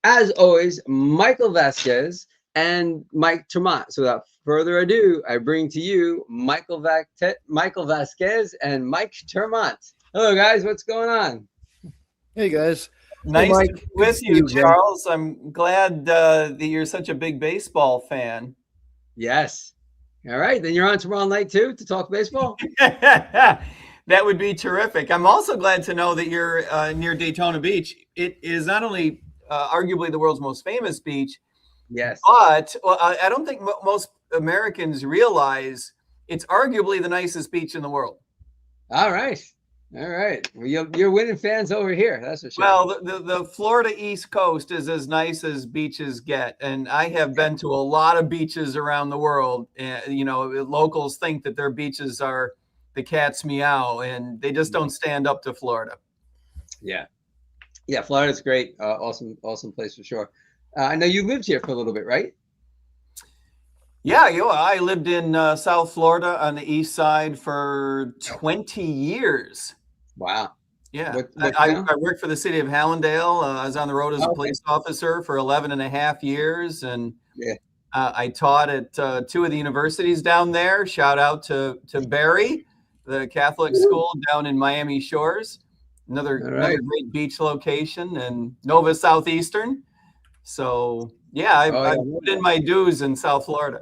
as always, Michael Vasquez and Mike Tremont. So without further ado, I bring to you Michael Vasquez and Mike Tremont. Hello, guys. What's going on? Hey, guys. Nice Mike, to be with you, again. Charles. I'm glad that you're such a big baseball fan. Yes. All right. Then you're on tomorrow night, too, to talk baseball? That would be terrific. I'm also glad to know that you're near Daytona Beach. It is not only arguably the world's most famous beach, yes, but I don't think most Americans realize it's arguably the nicest beach in the world. All right. All right. Well, you're winning fans over here. That's for sure. Well, the Florida East Coast is as nice as beaches get. And I have been to a lot of beaches around the world. You know, locals think that their beaches are the cat's meow, and they just don't stand up to Florida. Yeah. Yeah, Florida's great. Awesome place for sure. I know you lived here for a little bit, right? Yeah, I lived in South Florida on the east side for 20 years. Wow. Yeah. I worked for the city of Hallandale. I was on the road as a police officer for 11 and a half years. And I taught at two of the universities down there. Shout out to Barry, the Catholic school down in Miami Shores. Another great beach location, and Nova Southeastern. So yeah, I put in my dues in South Florida.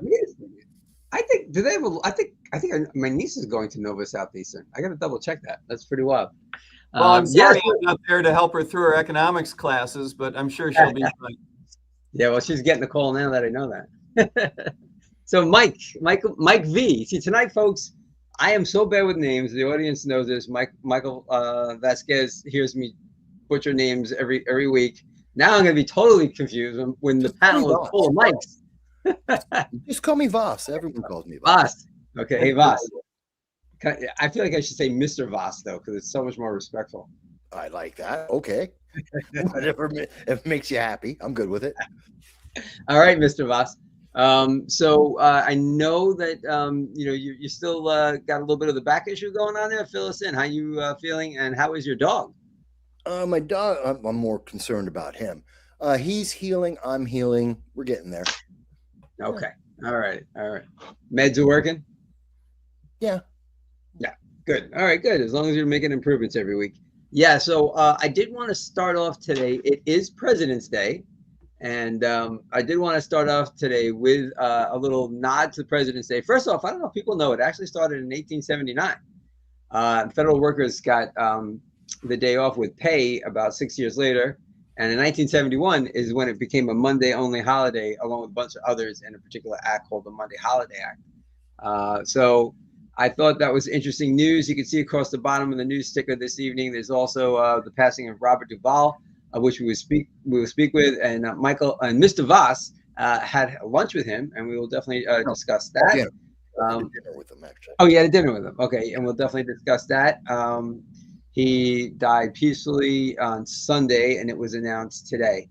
I think do they have I think my niece is going to Nova Southeastern. I got to double check that. That's pretty wild. Well, I'm sorry I'm not there to help her through her economics classes, but I'm sure she'll be fine. Yeah, well, she's getting a call now that I know that. So Mike V. See, tonight, folks, I am so bad with names. The audience knows this. Michael Vasquez hears me butcher names every week. Now I'm going to be totally confused when the panel is full of Mikes. Just call me Vass. Everyone calls me Vass. Vass. Okay, hey Vass. I feel like I should say Mr. Vass though, because it's so much more respectful. I like that. Okay. Whatever if it makes you happy, I'm good with it. All right, Mr. Vass. So I know that you still got a little bit of the back issue going on there. Fill us in. How you feeling, and how is your dog? My dog, I'm more concerned about him. He's healing. I'm healing. We're getting there. Okay. All right. Meds are working? Yeah. Yeah. Good. All right. Good. As long as you're making improvements every week. Yeah. So I did want to start off today. It is President's Day. And I did want to start off today with a little nod to President's Day. First off, I don't know if people know, it actually started in 1879. Federal workers got the day off with pay about 6 years later. And in 1971 is when it became a Monday-only holiday, along with a bunch of others in a particular act called the Monday Holiday Act. So I thought that was interesting news. You can see across the bottom of the news sticker this evening, there's also the passing of Robert Duvall, which we will speak with, and Michael and Mr. Vass had lunch with him, and we will definitely discuss that. Dinner with him, actually. Oh, yeah, dinner with him. Okay, and we'll definitely discuss that. He died peacefully on Sunday, and it was announced today.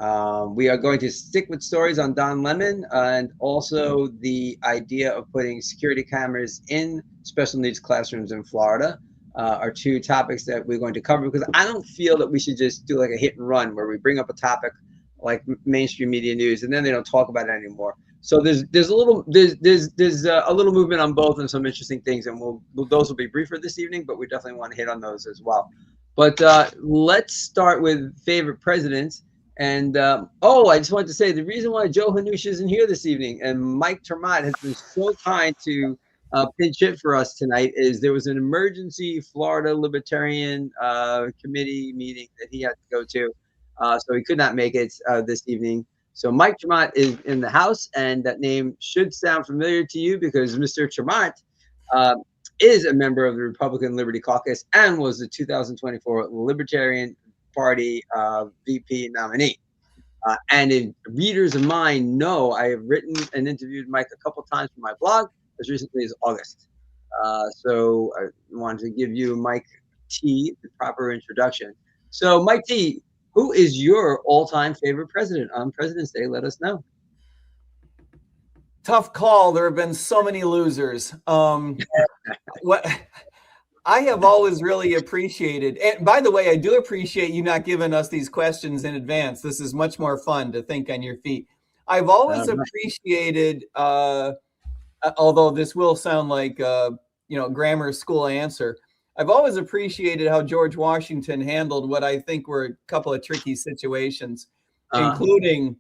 We are going to stick with stories on Don Lemon and also the idea of putting security cameras in special needs classrooms in Florida. Are two topics that we're going to cover, because I don't feel that we should just do like a hit and run where we bring up a topic like mainstream media news and then they don't talk about it anymore. So there's a little movement on both and some interesting things, and those will be briefer this evening, but we definitely want to hit on those as well. But let's start with favorite presidents. And I just wanted to say the reason why Joe Hanush isn't here this evening and Mike Tremont has been so kind to pinch hit for us tonight is there was an emergency Florida Libertarian committee meeting that he had to go to, so he could not make it this evening. So Mike Tremont is in the house, and that name should sound familiar to you because Mr. Tremont is a member of the Republican Liberty Caucus and was the 2024 Libertarian Party VP nominee. And if readers of mine know, I have written and interviewed Mike a couple times for my blog as recently as August. So I wanted to give you, Mike T, the proper introduction. So Mike T, who is your all-time favorite president on President's Day? Let us know. Tough call. There have been so many losers. I have always really appreciated, and by the way, I do appreciate you not giving us these questions in advance. This is much more fun to think on your feet. I've always appreciated, although this will sound like grammar school answer, I've always appreciated how George Washington handled what I think were a couple of tricky situations, including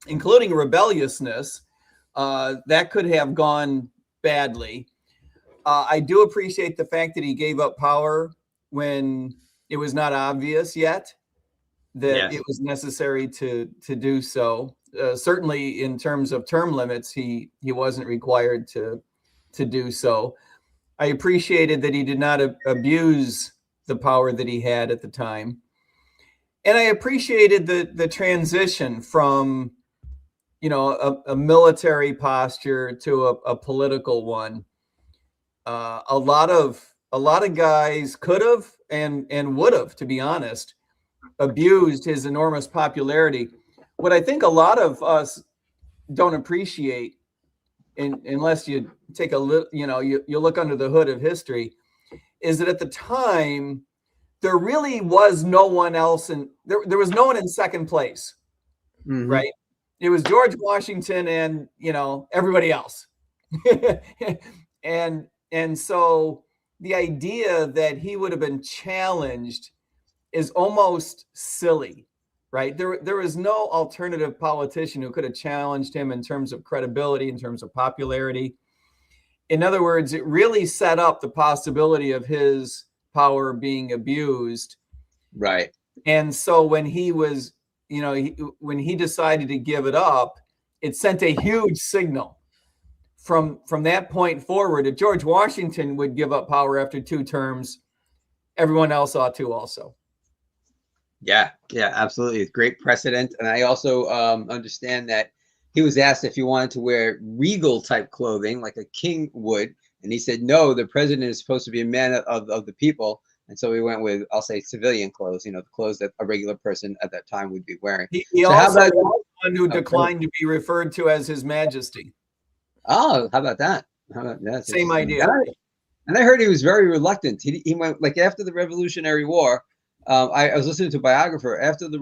rebelliousness. That could have gone badly. I do appreciate the fact that he gave up power when it was not obvious yet that it was necessary to do so. Certainly, in terms of term limits, he wasn't required to do so. I appreciated that he did not abuse the power that he had at the time, and I appreciated the transition from a military posture to a political one. A lot of guys could have and would have, to be honest, abused his enormous popularity. What I think a lot of us don't appreciate, unless you take a little, you look under the hood of history, is that at the time there really was no one else, and there was no one in second place, right? It was George Washington and everybody else, and so the idea that he would have been challenged is almost silly, right? There was no alternative politician who could have challenged him in terms of credibility, in terms of popularity. In other words, it really set up the possibility of his power being abused. Right. And so when he was, when he decided to give it up, it sent a huge signal. From that point forward, if George Washington would give up power after 2 terms, everyone else ought to also. Yeah, absolutely. It's great precedent. And I also understand that he was asked if he wanted to wear regal type clothing like a king would. And he said, no, the president is supposed to be a man of the people. And so we went with, I'll say, civilian clothes, the clothes that a regular person at that time would be wearing. He so also was one who declined to be referred to as His Majesty. Oh, how about that? Same idea. And I heard he was very reluctant. He went, like, after the Revolutionary War. I was listening to a biographer. After the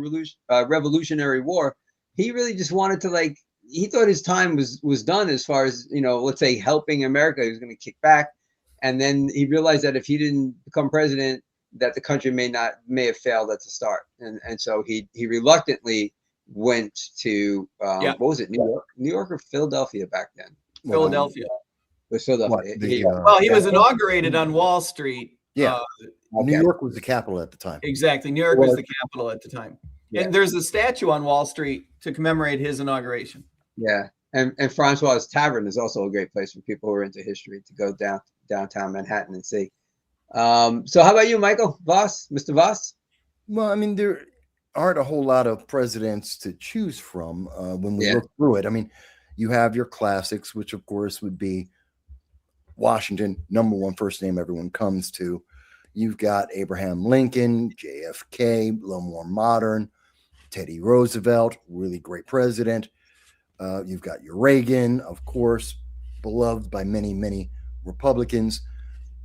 Revolutionary War, he really just wanted to, he thought his time was done as far as, let's say, helping America. He was going to kick back. And then he realized that if he didn't become president, that the country may have failed at the start. And so he reluctantly went to, what was it, New York or Philadelphia back then? Philadelphia. It was Philadelphia. He was inaugurated on Wall Street. Yeah. New York was the capital at the time. Exactly. New York was the capital at the time. Yeah. And there's a statue on Wall Street to commemorate his inauguration. Yeah. And Francois Tavern is also a great place for people who are into history to go downtown Manhattan and see. So how about you, Michael Vass, Mr. Vass? Well, I mean, there aren't a whole lot of presidents to choose from when we look through it. I mean, you have your classics, which of course would be Washington, number one first name everyone comes to. You've got Abraham Lincoln, JFK, a little more modern, Teddy Roosevelt, really great president. You've got your Reagan, of course, beloved by many, many Republicans.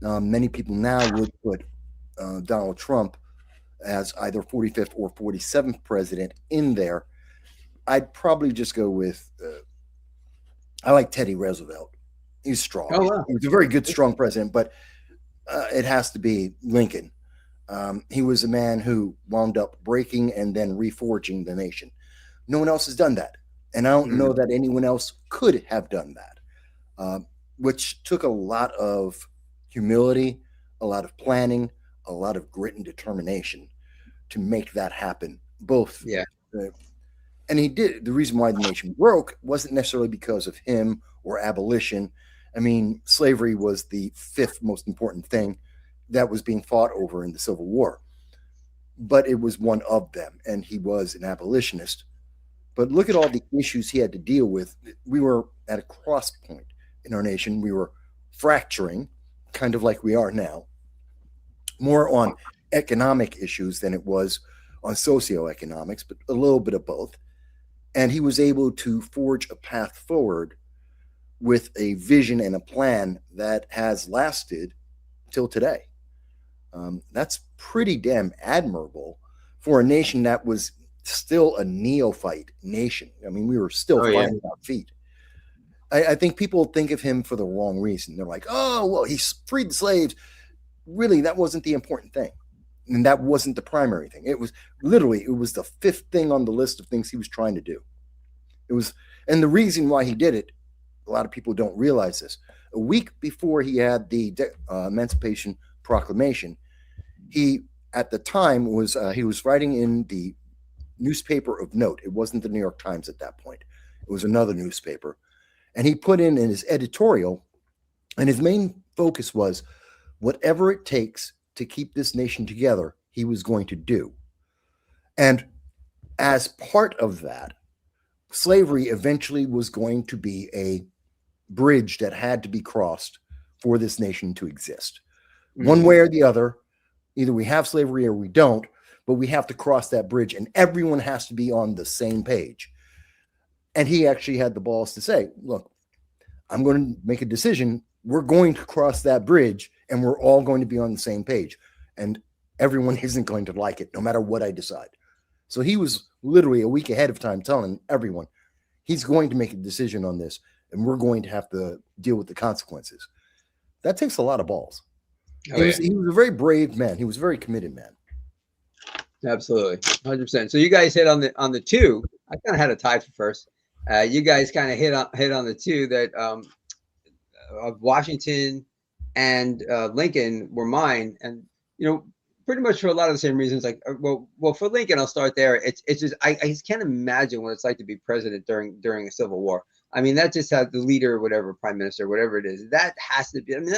Many people now would put Donald Trump as either 45th or 47th president in there. I'd probably just go with, I like Teddy Roosevelt. He's strong. Oh, wow. He was a very good, strong president, but it has to be Lincoln. He was a man who wound up breaking and then reforging the nation. No one else has done that. And I don't know that anyone else could have done that, which took a lot of humility, a lot of planning, a lot of grit and determination to make that happen. Both. Yeah. And he did. The reason why the nation broke wasn't necessarily because of him or abolition. I mean, slavery was the 5th most important thing that was being fought over in the Civil War. But it was one of them, and he was an abolitionist. But look at all the issues he had to deal with. We were at a cross point in our nation. We were fracturing, kind of like we are now, more on economic issues than it was on socioeconomics, but a little bit of both. And he was able to forge a path forward with a vision and a plan that has lasted till today. That's pretty damn admirable for a nation that was still a neophyte nation. I mean, we were still finding our feet. I think people think of him for the wrong reason. They're like, oh, well, he freed the slaves. Really, that wasn't the important thing. And that wasn't the primary thing. It was the fifth thing on the list of things he was trying to do. And the reason why he did it, a lot of people don't realize this. A week before he had the Emancipation Proclamation, he, at the time, was writing in the newspaper of note. It wasn't the New York Times at that point. It was another newspaper. And he put in his editorial, and his main focus was whatever it takes to keep this nation together, he was going to do. And as part of that, slavery eventually was going to be a bridge that had to be crossed for this nation to exist. Mm-hmm. One way or the other, either we have slavery or we don't, but we have to cross that bridge, and everyone has to be on the same page. And he actually had the balls to say, look, I'm going to make a decision. We're going to cross that bridge, and we're all going to be on the same page. And everyone isn't going to like it, no matter what I decide. So he was literally a week ahead of time telling everyone he's going to make a decision on this, and we're going to have to deal with the consequences. That takes a lot of balls. He was a very brave man. He was a very committed man. Absolutely, 100%. So you guys hit on the two. I kind of had a tie for first. You guys kind of hit on the two that Washington and Lincoln were mine, and pretty much for a lot of the same reasons. Like, well, for Lincoln, I'll start there. It's just I just can't imagine what it's like to be president during a civil war. I mean, that just has the leader, whatever, prime minister, whatever it is. That has to be. I mean,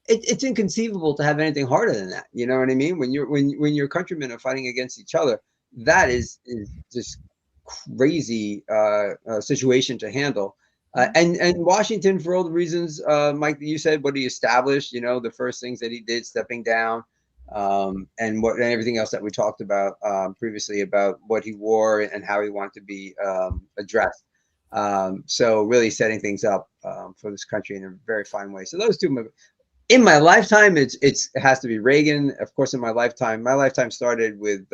it's inconceivable to have anything harder than that. You know what I mean? When your countrymen are fighting against each other, that is just crazy situation to handle. And Washington, for all the reasons, Mike, you said, what he established, the first things that he did, stepping down, and everything else that we talked about previously about what he wore and how he wanted to be addressed. So really setting things up for this country in a very fine way. So those two, in my lifetime, it has to be Reagan. Of course, in my lifetime started with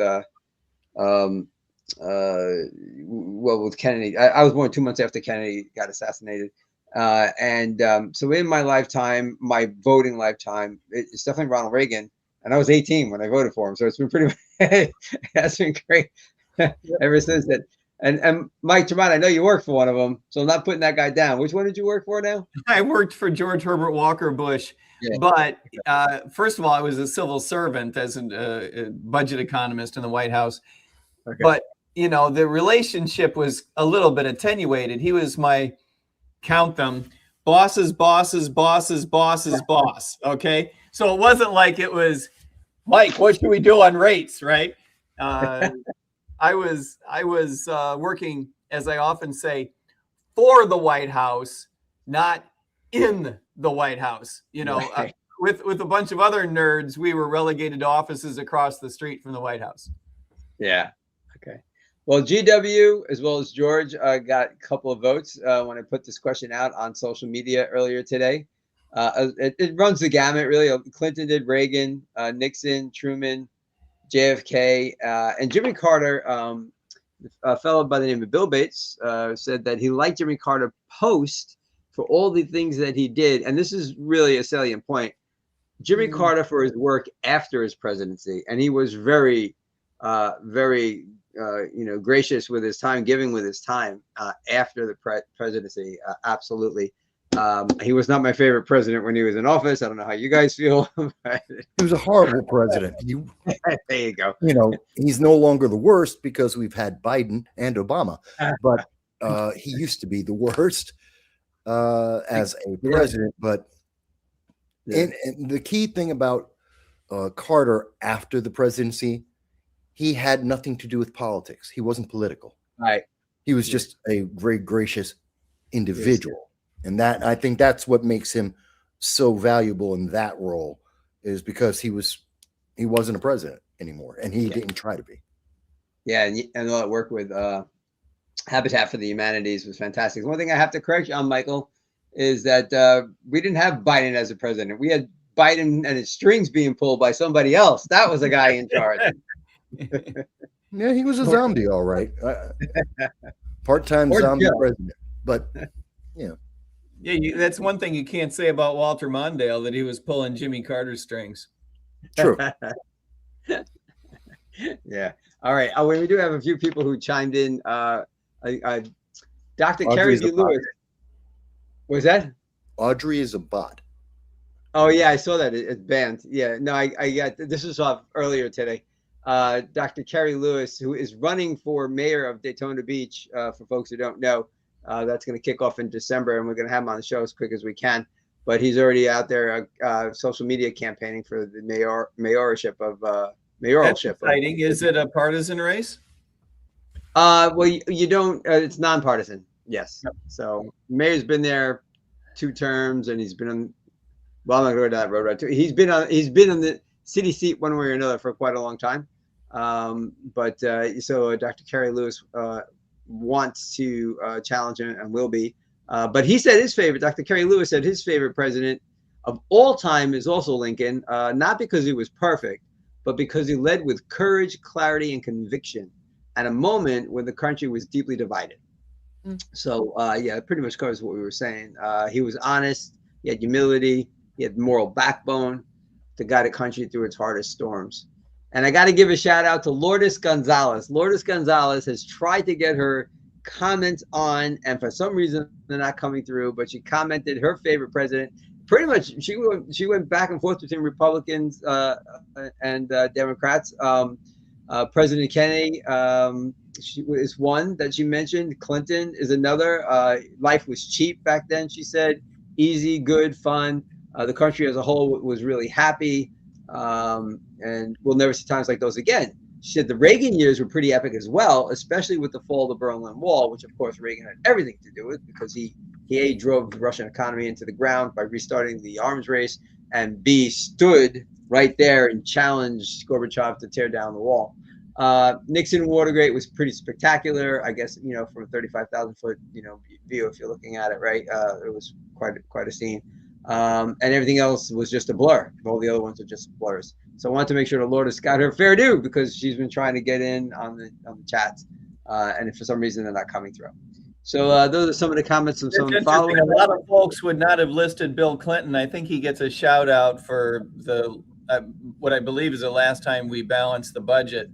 with Kennedy. I was born 2 months after Kennedy got assassinated. So in my lifetime, my voting lifetime, it's definitely Ronald Reagan. And I was 18 when I voted for him. So it's been that's been great ever since then. And Mike Tremont, I know you worked for one of them, so I'm not putting that guy down. Which one did you work for now? I worked for George Herbert Walker Bush. Yeah. But first of all, I was a civil servant as a budget economist in the White House. Okay. But, the relationship was a little bit attenuated. He was my, count them, boss's boss. Okay. So it wasn't like it was, Mike, what should we do on rates? Right. I was working, as I often say, for the White House, not in the White House. Right. With a bunch of other nerds, we were relegated to offices across the street from the White House. Yeah. Okay. Well, GW as well as George got a couple of votes when I put this question out on social media earlier today. It runs the gamut, really. Clinton did, Reagan, Nixon, Truman, JFK, and Jimmy Carter. A fellow by the name of Bill Bates said that he liked Jimmy Carter post for all the things that he did. And this is really a salient point. Jimmy Carter for his work after his presidency. And he was very gracious with his time, giving with his time after the presidency. Absolutely. He was not my favorite president when he was in office. I don't know how you guys feel. He was a horrible president. There you go. He's no longer the worst because we've had Biden and Obama, but he used to be the worst as a president. But and the key thing about Carter after the presidency, he had nothing to do with politics. He wasn't political. Right. He was just a very gracious individual. And that, I think that's what makes him so valuable in that role, is because he wasn't a president anymore, and he didn't try to be. Yeah, and all that work with Habitat for the Humanities was fantastic. One thing I have to correct you on, Michael, is that we didn't have Biden as a president. We had Biden and his strings being pulled by somebody else. That was a guy in charge. Yeah, he was a zombie, all right. Part-time zombie president. But, you know. Yeah, that's one thing you can't say about Walter Mondale, that he was pulling Jimmy Carter's strings. True. Yeah. All right. Oh, we do have a few people who chimed in. Dr. Kerry D. Lewis. What was that? Audrey is a bot. Oh, yeah. I saw that. It's banned. Yeah. No, I got this was off earlier today. Dr. Kerry Lewis, who is running for mayor of Daytona Beach, for folks who don't know, that's going to kick off in December, and we're going to have him on the show as quick as we can. But he's already out there social media campaigning for the mayorship. That's exciting. Is it a partisan race? Well, you don't. It's nonpartisan. Yes. Yep. So mayor's been there 2 terms, and he's been on. Well, I'm not going to go down that road right too. He's been on the city seat one way or another for quite a long time. So Dr. Kerry Lewis wants to challenge him and will be. But he said his favorite. Dr. Kerry Lewis said his favorite president of all time is also Lincoln, not because he was perfect, but because he led with courage, clarity, and conviction at a moment when the country was deeply divided. So, yeah, it pretty much covers what we were saying. He was honest. He had humility. He had moral backbone to guide a country through its hardest storms. And I got to give a shout out to Lourdes Gonzalez. Lourdes Gonzalez has tried to get her comments on, and for some reason they're not coming through, but she commented her favorite president. Pretty much, she went back and forth between Republicans and Democrats. President Kennedy is one that she mentioned. Clinton is another. Life was cheap back then, she said. Easy, good, fun. The country as a whole was really happy, and we'll never see times like those again. She said the Reagan years were pretty epic as well, especially with the fall of the Berlin Wall, which of course Reagan had everything to do with, because he A, drove the Russian economy into the ground by restarting the arms race, and B, stood right there and challenged Gorbachev to tear down the wall. Nixon Watergate was pretty spectacular, I guess, from a 35,000-foot, view, if you're looking at it, right? It was quite a scene. And everything else was just a blur. All the other ones are just blurs. So I wanted to make sure the Lourdes got her fair due, because she's been trying to get in on the chats, and if for some reason they're not coming through. So those are some of the comments from some of the followers. A lot of folks would not have listed Bill Clinton. I think he gets a shout out for the what I believe is the last time we balanced the budget.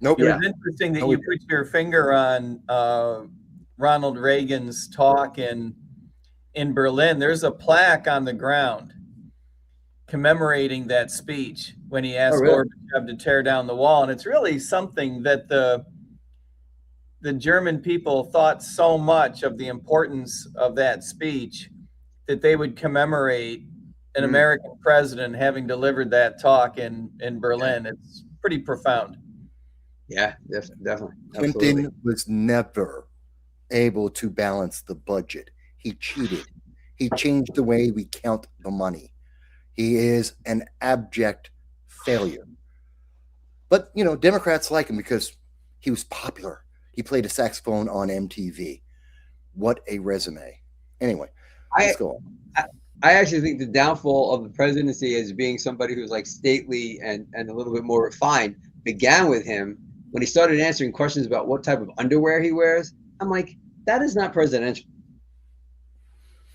Nope. It was interesting that you put your finger on Ronald Reagan's talk in Berlin. There's a plaque on the ground commemorating that speech when he asked Gorbachev to tear down the wall. And it's really something that the German people thought so much of the importance of that speech that they would commemorate an American president having delivered that talk in Berlin. It's pretty profound. Yeah, definitely. Clinton was never able to balance the budget. He cheated. He changed the way we count the money. He is an abject failure. But, Democrats like him because he was popular. He played a saxophone on MTV. What a resume. Anyway, let's go on. I actually think the downfall of the presidency as being somebody who's like stately and a little bit more refined began with him when he started answering questions about what type of underwear he wears. I'm like, that is not presidential.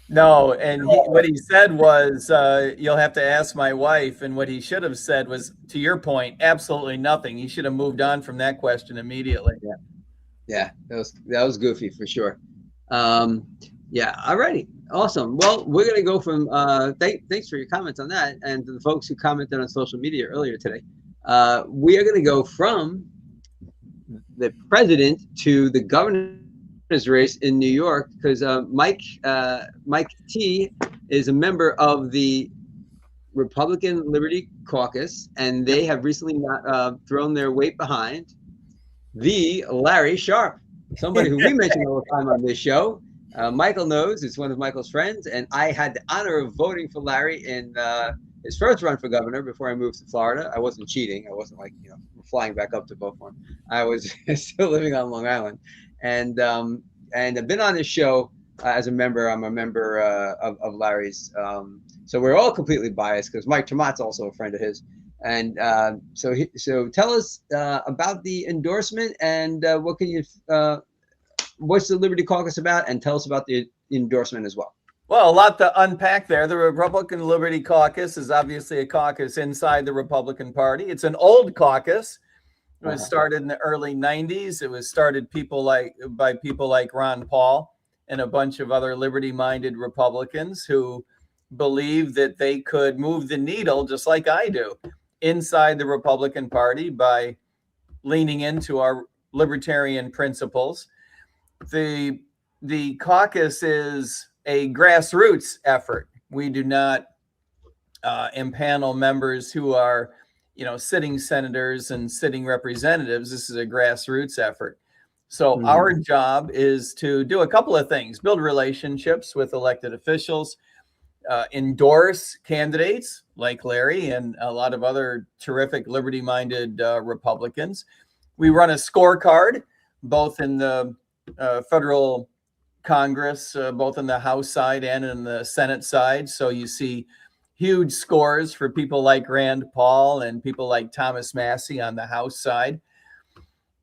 No, and what he said was, you'll have to ask my wife. And what he should have said was, to your point, absolutely nothing. He should have moved on from that question immediately. Yeah, that was goofy for sure. Yeah, alrighty, awesome. Well, we're gonna go from thanks for your comments on that, and to the folks who commented on social media earlier today. We are gonna go from the president to the governor's race in New York, because Mike T is a member of the Republican Liberty Caucus, and they have recently thrown their weight behind the Larry Sharpe, somebody who we mention all the time on this show. Michael knows, it's one of Michael's friends, and I had the honor of voting for Larry in his first run for governor before I moved to Florida. I wasn't cheating. I wasn't like, flying back up to Beaufort. I was still living on Long Island. And I've been on this show as a member. I'm a member of Larry's. So we're all completely biased because Mike Tomat's also a friend of his. And so tell us about the endorsement and what can you what's the Liberty Caucus about, and tell us about the endorsement as well. Well, a lot to unpack there. The Republican Liberty Caucus is obviously a caucus inside the Republican Party. It's an old caucus. It was started in the early 90s. It was started by people like Ron Paul and a bunch of other liberty-minded Republicans who believed that they could move the needle, just like I do, inside the Republican Party by leaning into our libertarian principles. The caucus is a grassroots effort. We do not impanel members who are, sitting senators and sitting representatives. This is a grassroots effort. So our job is to do a couple of things: build relationships with elected officials, endorse candidates like Larry and a lot of other terrific liberty-minded Republicans. We run a scorecard, both in the federal Congress, both in the House side and in the Senate side. So you see huge scores for people like Rand Paul and people like Thomas Massie on the House side.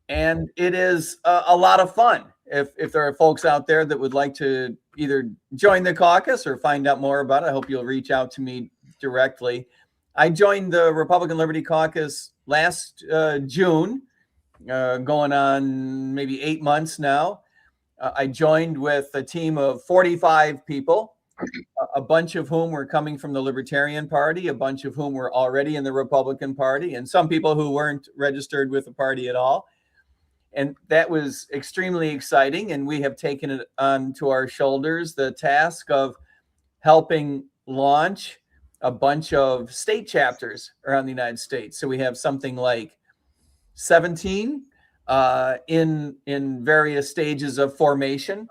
And it is a lot of fun. If there are folks out there that would like to either join the caucus or find out more about it, I hope you'll reach out to me directly. I joined the Republican Liberty Caucus last June, going on maybe 8 months now. I joined with a team of 45 people, a bunch of whom were coming from the Libertarian Party, a bunch of whom were already in the Republican Party, and some people who weren't registered with the party at all. And that was extremely exciting. And we have taken it onto our shoulders the task of helping launch a bunch of state chapters around the United States. So we have something like 17 in various stages of formation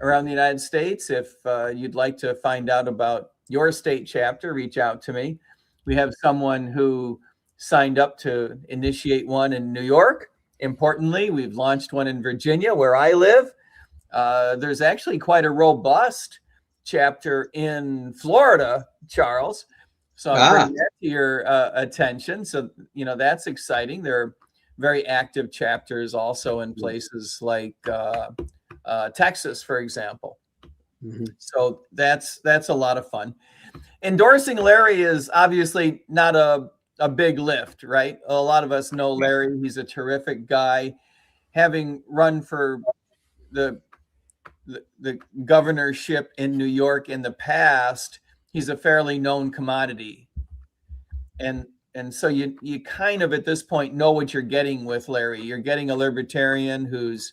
around the United States. If you'd like to find out about your state chapter, reach out to me. We have someone who signed up to initiate one in New York. Importantly, we've launched one in Virginia, where I live. There's actually quite a robust chapter in Florida, Charles. So I'm bringing that to your attention. So, that's exciting. There are very active chapters also in places like Texas, for example. So that's a lot of fun. Endorsing Larry is obviously not a big lift, right? A lot of us know Larry. He's a terrific guy. Having run for the governorship in New York in the past, he's a fairly known commodity. And so you kind of at this point know what you're getting with Larry. You're getting a libertarian who's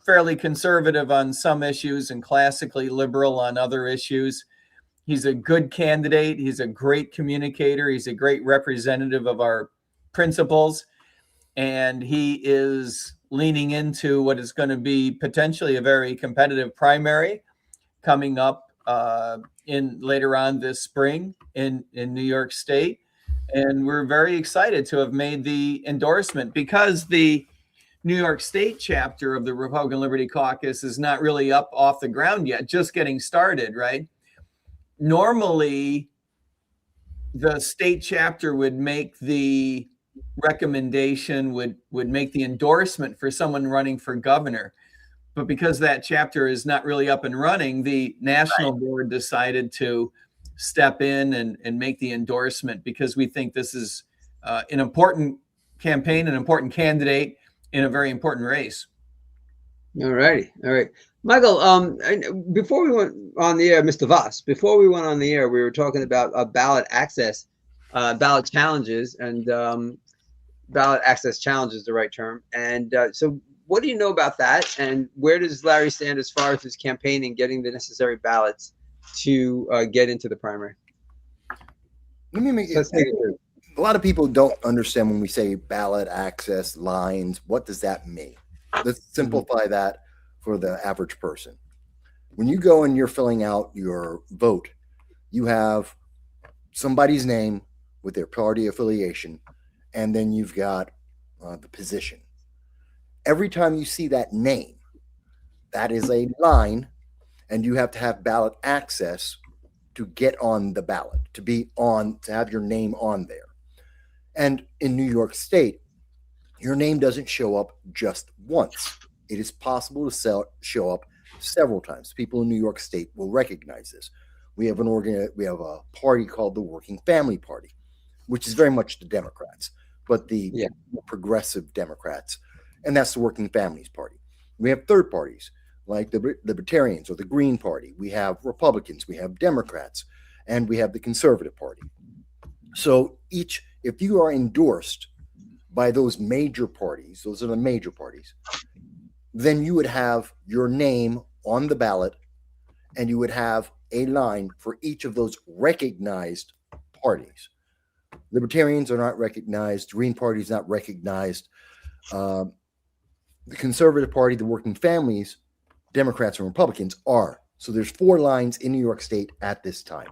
fairly conservative on some issues and classically liberal on other issues. He's a good candidate. He's a great communicator. He's a great representative of our principles. And he is leaning into what is going to be potentially a very competitive primary coming up later on this spring in New York State. And we're very excited to have made the endorsement, because the New York State chapter of the Republican Liberty Caucus is not really up off the ground yet, just getting started, right? Normally, the state chapter would make the recommendation, would make the endorsement for someone running for governor. But because that chapter is not really up and running, the national board decided to step in and make the endorsement, because we think this is an important campaign, an important candidate in a very important race. All right. Michael, before we went on the air, Mr. Vass, before we went on the air, we were talking about ballot access, ballot challenges, and ballot access challenge is the right term. And so what do you know about that? And where does Larry stand as far as his campaign and getting the necessary ballots to get into the primary? Let me make it. A lot of people don't understand when we say ballot access lines. What does that mean? Let's simplify that for the average person. When you go and you're filling out your vote, you have somebody's name with their party affiliation, and then you've got the position. Every time you see that name, that is a line and you have to have ballot access to get on the ballot, to have your name on there. And in New York State, your name doesn't show up just once. It is possible to show up several times. People in New York State will recognize this. We have a party called the Working Family Party, which is very much the Democrats, but the progressive Democrats, and that's the Working Families Party. We have third parties like the Libertarians or the Green Party. We have Republicans, we have Democrats, and we have the Conservative Party. So if you are endorsed by those major parties, those are the major parties, then you would have your name on the ballot, and you would have a line for each of those recognized parties. Libertarians are not recognized. Green Party is not recognized. The Conservative Party, the Working Families, Democrats, and Republicans are. So there's 4 lines in New York State at this time.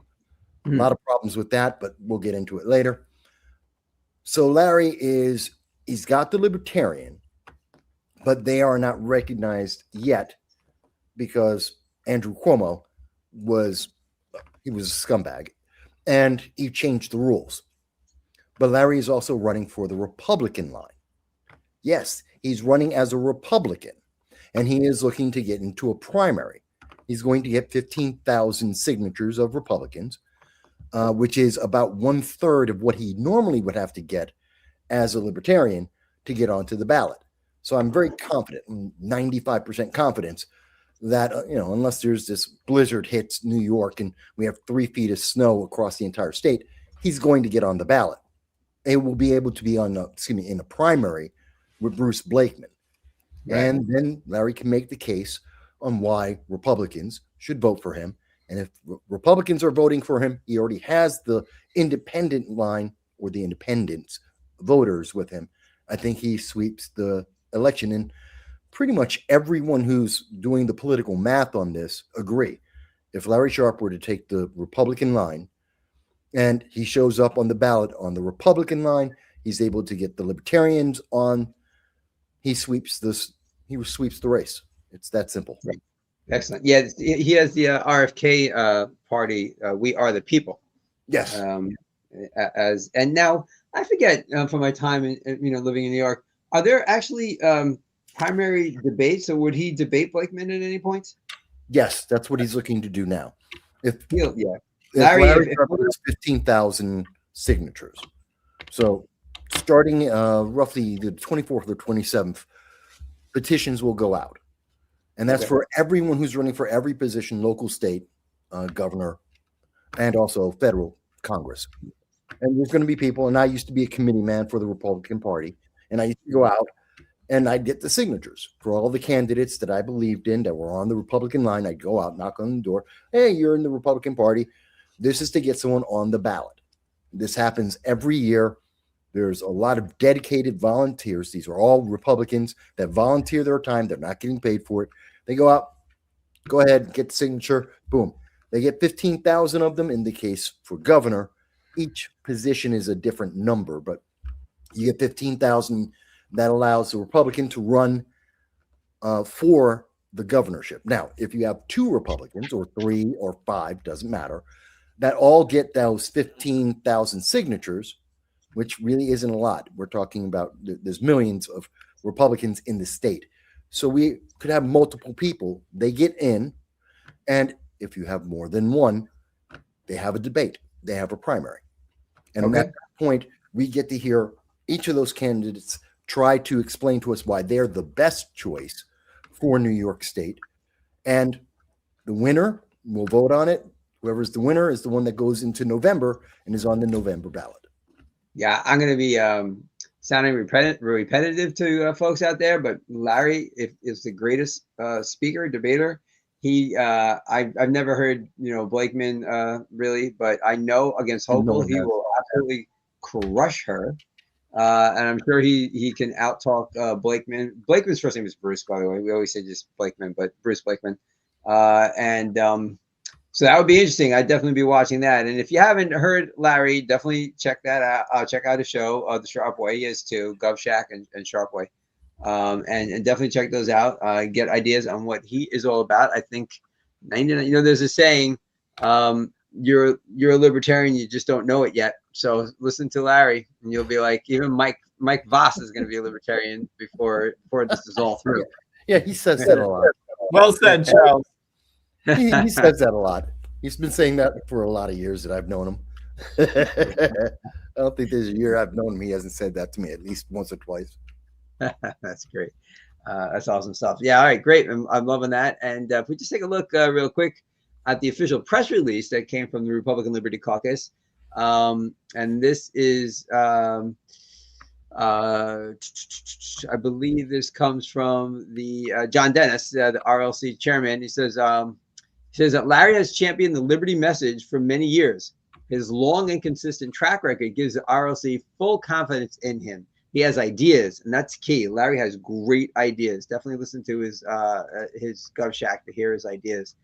A lot of problems with that, but we'll get into it later. So Larry he's got the Libertarian, but they are not recognized yet because Andrew Cuomo was a scumbag and he changed the rules. But Larry is also running for the Republican line. Yes, he's running as a Republican, and he is looking to get into a primary. He's going to get 15,000 signatures of Republicans, which is about 1/3 of what he normally would have to get as a Libertarian to get onto the ballot. So I'm very confident, 95% confidence, that unless there's this blizzard hits New York and we have 3 feet of snow across the entire state, he's going to get on the ballot. It will be able to be in a primary with Bruce Blakeman. Right. And then Larry can make the case on why Republicans should vote for him. And if Republicans are voting for him, he already has the independent line or the independents voters with him. I think he sweeps the election. And pretty much everyone who's doing the political math on this agree. If Larry Sharpe were to take the Republican line and he shows up on the ballot on the Republican line, he's able to get the Libertarians on. He sweeps the race. It's that simple. Right. Excellent. Yeah, he has the RFK party. We Are the People. Yes. And now I forget from my time in living in New York. Are there actually primary debates, or would he debate Blakeman at any point? Yes, that's what he's looking to do now. If Larry has 15,000 signatures, so starting roughly the 24th or 27th, petitions will go out. And that's for everyone who's running for every position, local, state, governor, and also federal Congress. And there's going to be people, and I used to be a committee man for the Republican Party, and I used to go out and I'd get the signatures for all the candidates that I believed in that were on the Republican line. I'd go out, knock on the door. Hey, you're in the Republican Party. This is to get someone on the ballot. This happens every year. There's a lot of dedicated volunteers. These are all Republicans that volunteer their time. They're not getting paid for it. They go out, go ahead, get the signature, boom. They get 15,000 of them. In the case for governor, each position is a different number, but you get 15,000. That allows the Republican to run for the governorship. Now, if you have 2 Republicans or 3 or 5, doesn't matter, that all get those 15,000 signatures, which really isn't a lot. We're talking about there's millions of Republicans in the state. So we could have multiple people. They get in, and if you have more than one, they have a debate. They have a primary. And at that point, we get to hear each of those candidates try to explain to us why they're the best choice for New York State. And the winner will vote on it. Whoever's the winner is the one that goes into November and is on the November ballot. Yeah, I'm going to be sounding repetitive to folks out there, but Larry is the greatest speaker, debater. I've never heard Blakeman really, but I know against Hochul he will absolutely crush her. And I'm sure he can out-talk Blakeman. Blakeman's first name is Bruce, by the way. We always say just Blakeman, but Bruce Blakeman. So that would be interesting. I'd definitely be watching that. And if you haven't heard Larry, definitely check that out. Check out his show, The Sharp Way. He has 2, GovShack and Sharp Way. And definitely check those out. Get ideas on what he is all about. I think 99. You know, there's a saying, you're a libertarian, you just don't know it yet. So listen to Larry, and you'll be like, even Mike Vass is going to be a libertarian before this is all through. Yeah, he says that a lot. Well said, Charles. He says that a lot. He's been saying that for a lot of years that I've known him. I don't think there's a year I've known him he hasn't said that to me at least once or twice. That's great. That's awesome stuff. Yeah, all right, great. I'm loving that. And if we just take a look real quick at the official press release that came from the Republican Liberty Caucus. And this is, I believe this comes from the John Dennis, the RLC chairman. He says that Larry has championed the liberty message for many years. His long and consistent track record gives the RLC full confidence in him. He has ideas, and that's key. Larry has great ideas. Definitely listen to his Gov Shack to hear his ideas.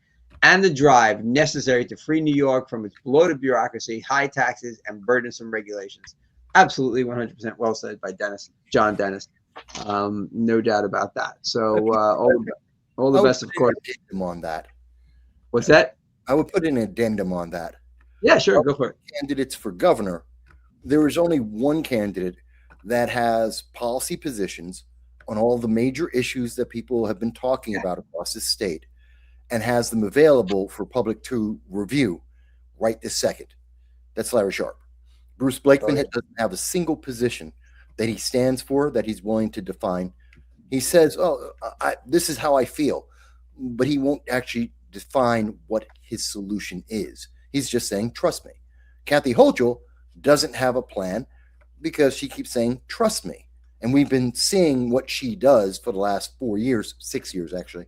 And the drive necessary to free New York from its bloated bureaucracy, high taxes, and burdensome regulations. Absolutely 100% well said by John Dennis. No doubt about that. So all the best, of course. On that. What's that? I would put an addendum on that. Yeah, sure. Go for it. Candidates for governor, there is only one candidate that has policy positions on all the major issues that people have been talking about across the state and has them available for public to review right this second. That's Larry Sharpe. Bruce Blakeman doesn't have a single position that he stands for, that he's willing to define. He says, this is how I feel, but he won't actually define what his solution is. He's just saying, trust me. Kathy Hochul doesn't have a plan because she keeps saying, trust me. And we've been seeing what she does for the last 4 years, 6 years actually,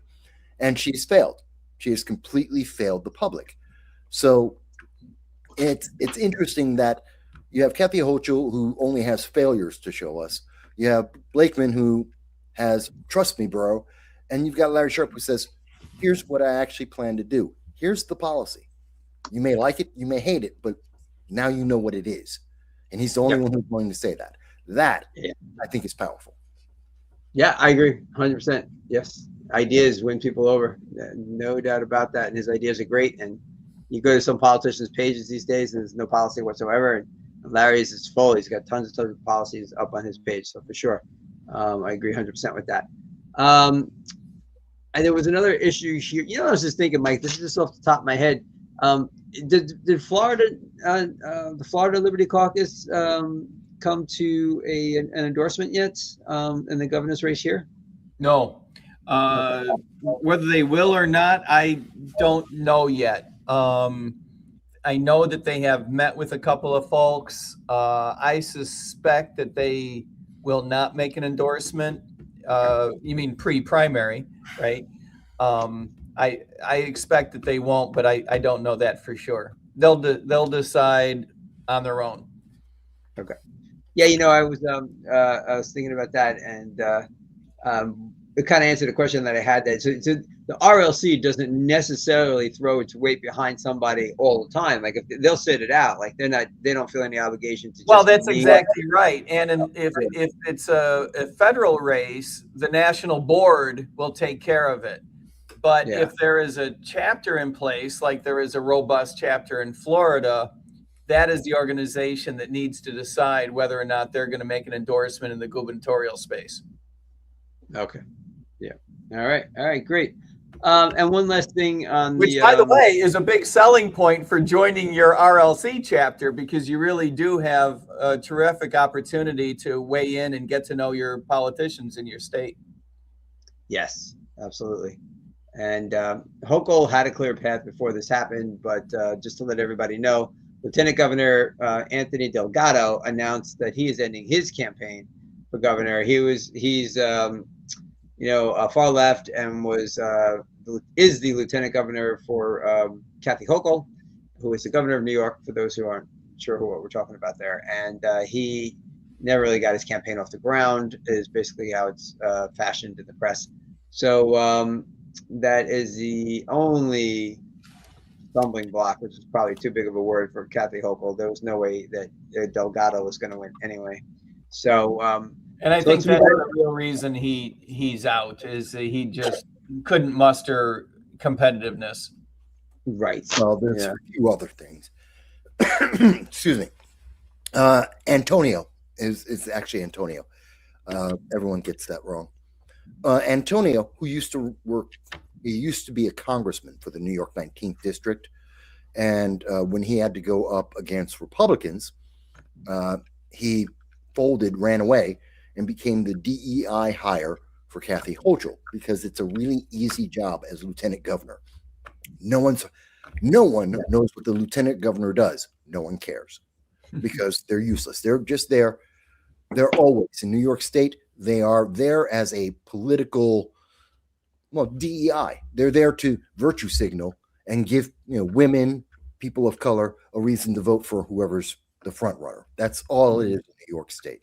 and she's failed. She has completely failed the public. So it's interesting that you have Kathy Hochul, who only has failures to show us. You have Blakeman, who has, trust me, bro. And you've got Larry Sharpe, who says, here's what I actually plan to do. Here's the policy. You may like it, you may hate it, but now you know what it is. And he's the only one who's willing to say that. That, I think, is powerful. Yeah, I agree. 100%. Yes. Ideas win people over. No doubt about that. And his ideas are great. And you go to some politicians' pages these days, and there's no policy whatsoever. And Larry's is full. He's got tons of policies up on his page. So for sure, I agree 100% with that. And there was another issue here. You know, I was just thinking, Mike, this is just off the top of my head. Did Florida, the Florida Liberty Caucus, come to an endorsement yet in the governor's race here? No. Whether they will or not, I don't know yet. I know that they have met with a couple of folks. I suspect that they will not make an endorsement. You mean pre-primary, right? I expect that they won't, but I don't know that for sure. They'll decide on their own. Okay. Yeah, you know, I was thinking about that, and it kind of answered the question that I had. That so the RLC doesn't necessarily throw its weight behind somebody all the time. Like, if they'll sit it out, like they don't feel any obligation to. Well, that's exactly right. And if it's a federal race, the national board will take care of it. But if there is a chapter in place, like there is a robust chapter in Florida, that is the organization that needs to decide whether or not they're going to make an endorsement in the gubernatorial space. Okay. Yeah. All right. Great. And one last thing on which, by the way, is a big selling point for joining your RLC chapter, because you really do have a terrific opportunity to weigh in and get to know your politicians in your state. Yes, absolutely. And Hochul had a clear path before this happened, but just to let everybody know, Lieutenant Governor Anthony Delgado announced that he is ending his campaign for governor. He's far left and is the lieutenant governor for Kathy Hochul, who is the governor of New York, for those who aren't sure what we're talking about there. And he never really got his campaign off the ground, is basically how it's fashioned in the press. So that is the only stumbling block, which is probably too big of a word for Kathy Hochul. There was no way that Delgado was going to win anyway. So, and I think that's the real reason he's out, is he just couldn't muster competitiveness. Right. Well, there's a few other things. Excuse me. Antonio is actually Antonio. Everyone gets that wrong. Antonio, who used to be a congressman for the New York 19th district. And when he had to go up against Republicans, he folded, ran away, and became the DEI hire for Kathy Hochul because it's a really easy job as lieutenant governor. No one knows what the lieutenant governor does. No one cares because they're useless. They're just there. They're always in New York State. They are there as a political, DEI. They're there to virtue signal and give women, people of color, a reason to vote for whoever's the front runner. That's all it is in New York State.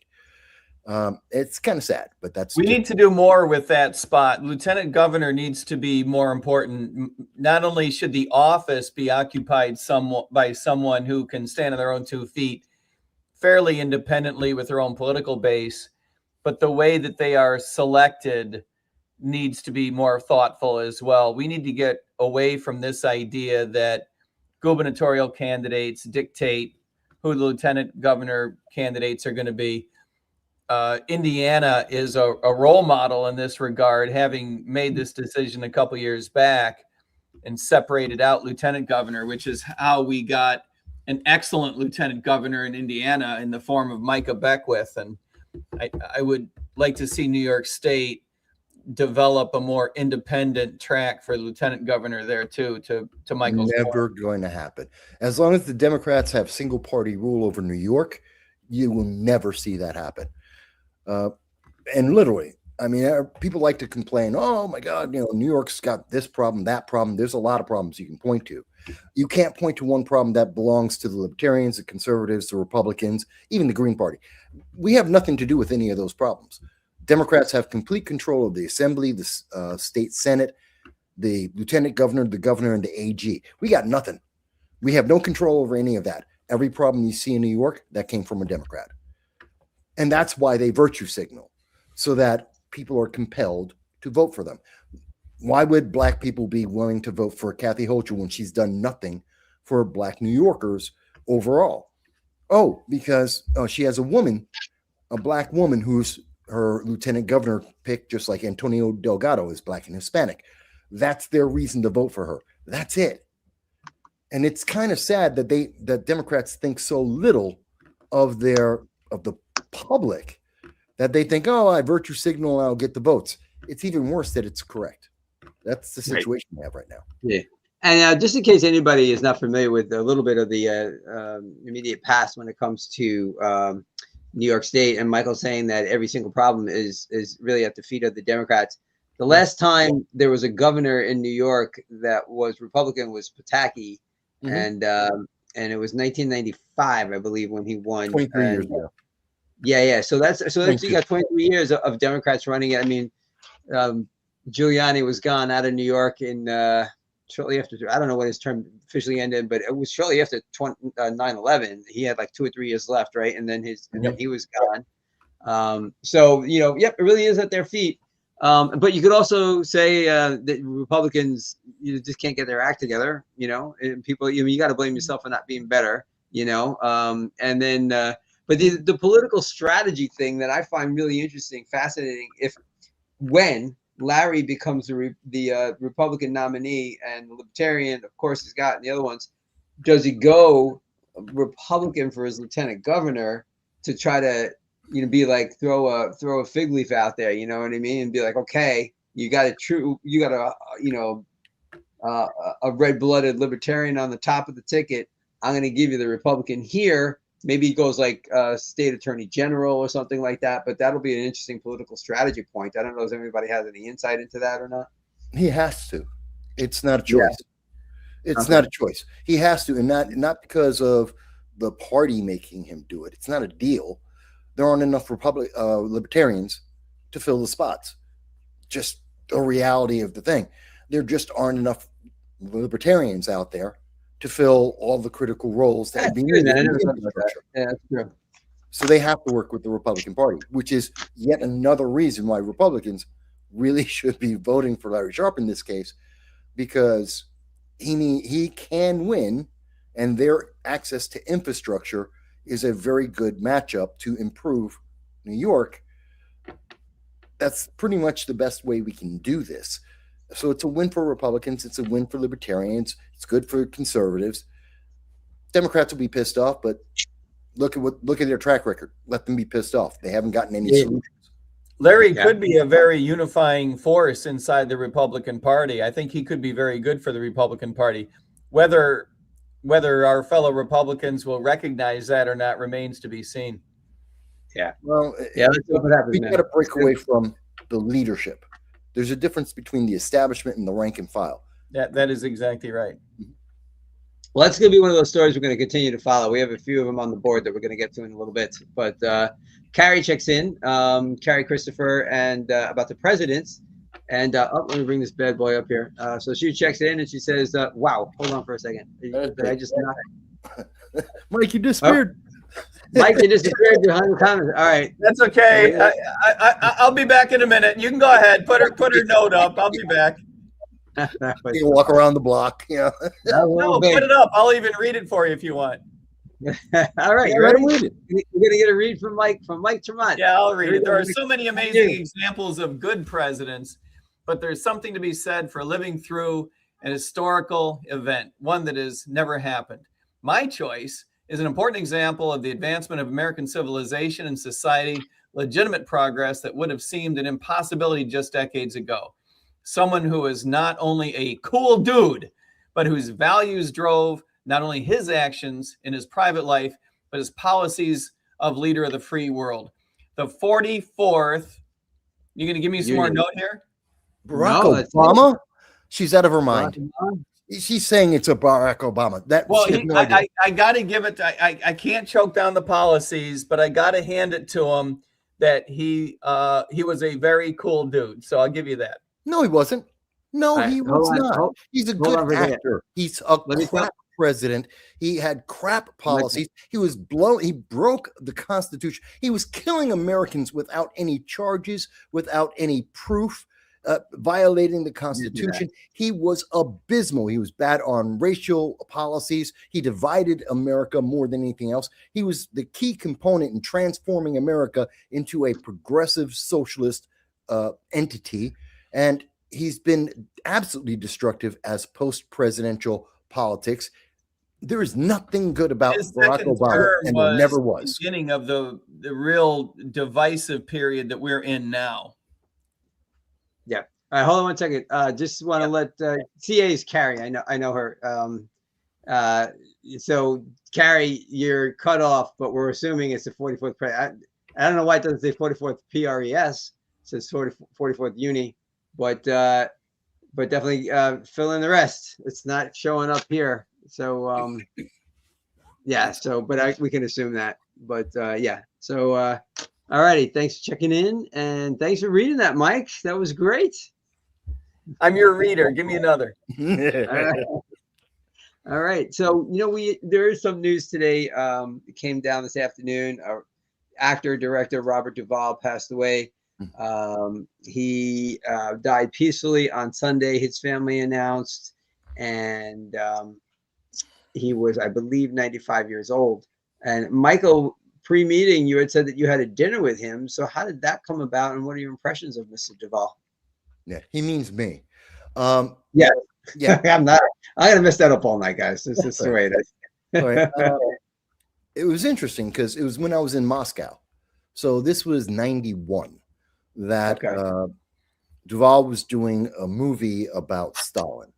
It's kind of sad, but we need to do more with that spot. Lieutenant governor needs to be more important. Not only should the office be occupied by someone who can stand on their own 2 feet fairly independently with their own political base, but the way that they are selected needs to be more thoughtful as well. We need to get away from this idea that gubernatorial candidates dictate who the lieutenant governor candidates are going to be. Indiana is a role model in this regard, having made this decision a couple years back and separated out lieutenant governor, which is how we got an excellent lieutenant governor in Indiana in the form of Micah Beckwith. And I would like to see New York State develop a more independent track for lieutenant governor there too, to Michael's never point. Going to happen. As long as the Democrats have single party rule over New York, you will never see that happen. And literally, I mean, people like to complain, oh my God, New York's got this problem, that problem. There's a lot of problems you can point to. You can't point to one problem that belongs to the Libertarians, the Conservatives, the Republicans, even the Green Party. We have nothing to do with any of those problems. Democrats have complete control of the Assembly, the state Senate, the lieutenant governor, the governor, and the AG. We got nothing. We have no control over any of that. Every problem you see in New York, that came from a Democrat. And that's why they virtue signal, so that people are compelled to vote for them. Why would black people be willing to vote for Kathy Hochul when she's done nothing for black New Yorkers overall? Oh, because she has a black woman who's her lieutenant governor pick, just like Antonio Delgado is black and Hispanic. That's their reason to vote for her. That's it. And it's kind of sad that Democrats think so little of the public that they think, oh, I virtue signal, I'll get the votes. It's even worse that it's correct. That's the situation we have right now. Yeah. And just in case anybody is not familiar with a little bit of the immediate past when it comes to New York State, and Michael saying that every single problem is really at the feet of the Democrats. The last time there was a governor in New York that was Republican was Pataki, and it was 1995, I believe, when he won. 23 years ago. Yeah. So that's you got 23 years of Democrats running it. I mean, Giuliani was gone out of New York in shortly after. I don't know when his term officially ended, but it was shortly after 9/11. He had like 2 or 3 years left, right? And then he was gone. So it really is at their feet. But you could also say that Republicans just can't get their act together. And people. You got to blame yourself for not being better. And then. But the political strategy thing that I find really interesting, fascinating, when Larry becomes the Republican nominee and the Libertarian, of course, he's got the other ones, does he go Republican for his lieutenant governor to try to, be like throw a fig leaf out there, you know what I mean, and be like, okay, you got a red-blooded Libertarian on the top of the ticket. I'm going to give you the Republican here. Maybe he goes like state attorney general or something like that, but that'll be an interesting political strategy point. I don't know if anybody has any insight into that or not. He has to. It's not a choice. Yeah. It's not a choice. He has to, and not because of the party making him do it. It's not a deal. There aren't enough libertarians to fill the spots. Just a reality of the thing. There just aren't enough libertarians out there to fill all the critical roles that be needed. Yeah, that's true. So they have to work with the Republican Party, which is yet another reason why Republicans really should be voting for Larry Sharpe in this case, because he can win, and their access to infrastructure is a very good matchup to improve New York. That's pretty much the best way we can do this. So it's a win for Republicans. It's a win for Libertarians. It's good for conservatives. Democrats will be pissed off, but look at their track record. Let them be pissed off. They haven't gotten any solutions. Larry could be a very unifying force inside the Republican Party. I think he could be very good for the Republican Party. Whether our fellow Republicans will recognize that or not remains to be seen. Yeah. Well, let's see what happens. We got to break away from the leadership. There's a difference between the establishment and the rank and file. That is exactly right. Well, that's going to be one of those stories we're going to continue to follow. We have a few of them on the board that we're going to get to in a little bit. But Carrie checks in, Carrie Christopher, and about the presidents. And let me bring this bad boy up here. So she checks in and she says, wow, hold on for a second. Did I just not? Mike, you disappeared. Mike, you disappeared behind the comments. All right. That's okay. I'll be back in a minute. You can go ahead. Put her note up. I'll be back. You can walk around the block. Yeah. No, put it up. I'll even read it for you if you want. All right. You ready? We're going to get a read from Mike Tremont. Yeah, I'll read it. There are so many amazing examples of good presidents, but there's something to be said for living through an historical event, one that has never happened. My choice is an important example of the advancement of American civilization and society, legitimate progress that would have seemed an impossibility just decades ago. Someone who is not only a cool dude, but whose values drove not only his actions in his private life, but his policies of leader of the free world. The 44th, you going to give me some more note here? Barack Obama? She's out of her mind. She's saying it's a Barack Obama. I got to give it. I can't choke down the policies, but I got to hand it to him that he was a very cool dude. So I'll give you that. No, he wasn't. No, he was not. He's a good actor. He's a crap president. He had crap policies. He was He broke the Constitution. He was killing Americans without any charges, without any proof. Violating the Constitution. He was abysmal. He was bad on racial policies. He divided America more than anything else. He was the key component in transforming America into a progressive socialist entity. And he's been absolutely destructive as post-presidential politics. There is nothing good about Barack Obama, and there never was. The beginning of the real divisive period that we're in now. Yeah. All right. Hold on 1 second. Just want to let CA's Carrie. I know her. So Carrie, you're cut off, but we're assuming it's the 44th. I don't know why it doesn't say 44th PRES. It says 44th Uni, but definitely fill in the rest. It's not showing up here. So yeah. So but we can assume that. But yeah. So. All righty. Thanks for checking in, and thanks for reading that, Mike. That was great. I'm your reader. Give me another. All right. So, there is some news today. It came down this afternoon. Actor, director Robert Duvall passed away. He died peacefully on Sunday, his family announced, and he was, I believe, 95 years old. And Michael, pre-meeting, you had said that you had a dinner with him. So how did that come about, and what are your impressions of Mr. Duvall? Yeah, he means me. Yeah. I'm gonna mess that up all night, guys. This is the way it is. All right. It was interesting because it was when I was in Moscow. So this was 91 that Duvall was doing a movie about Stalin.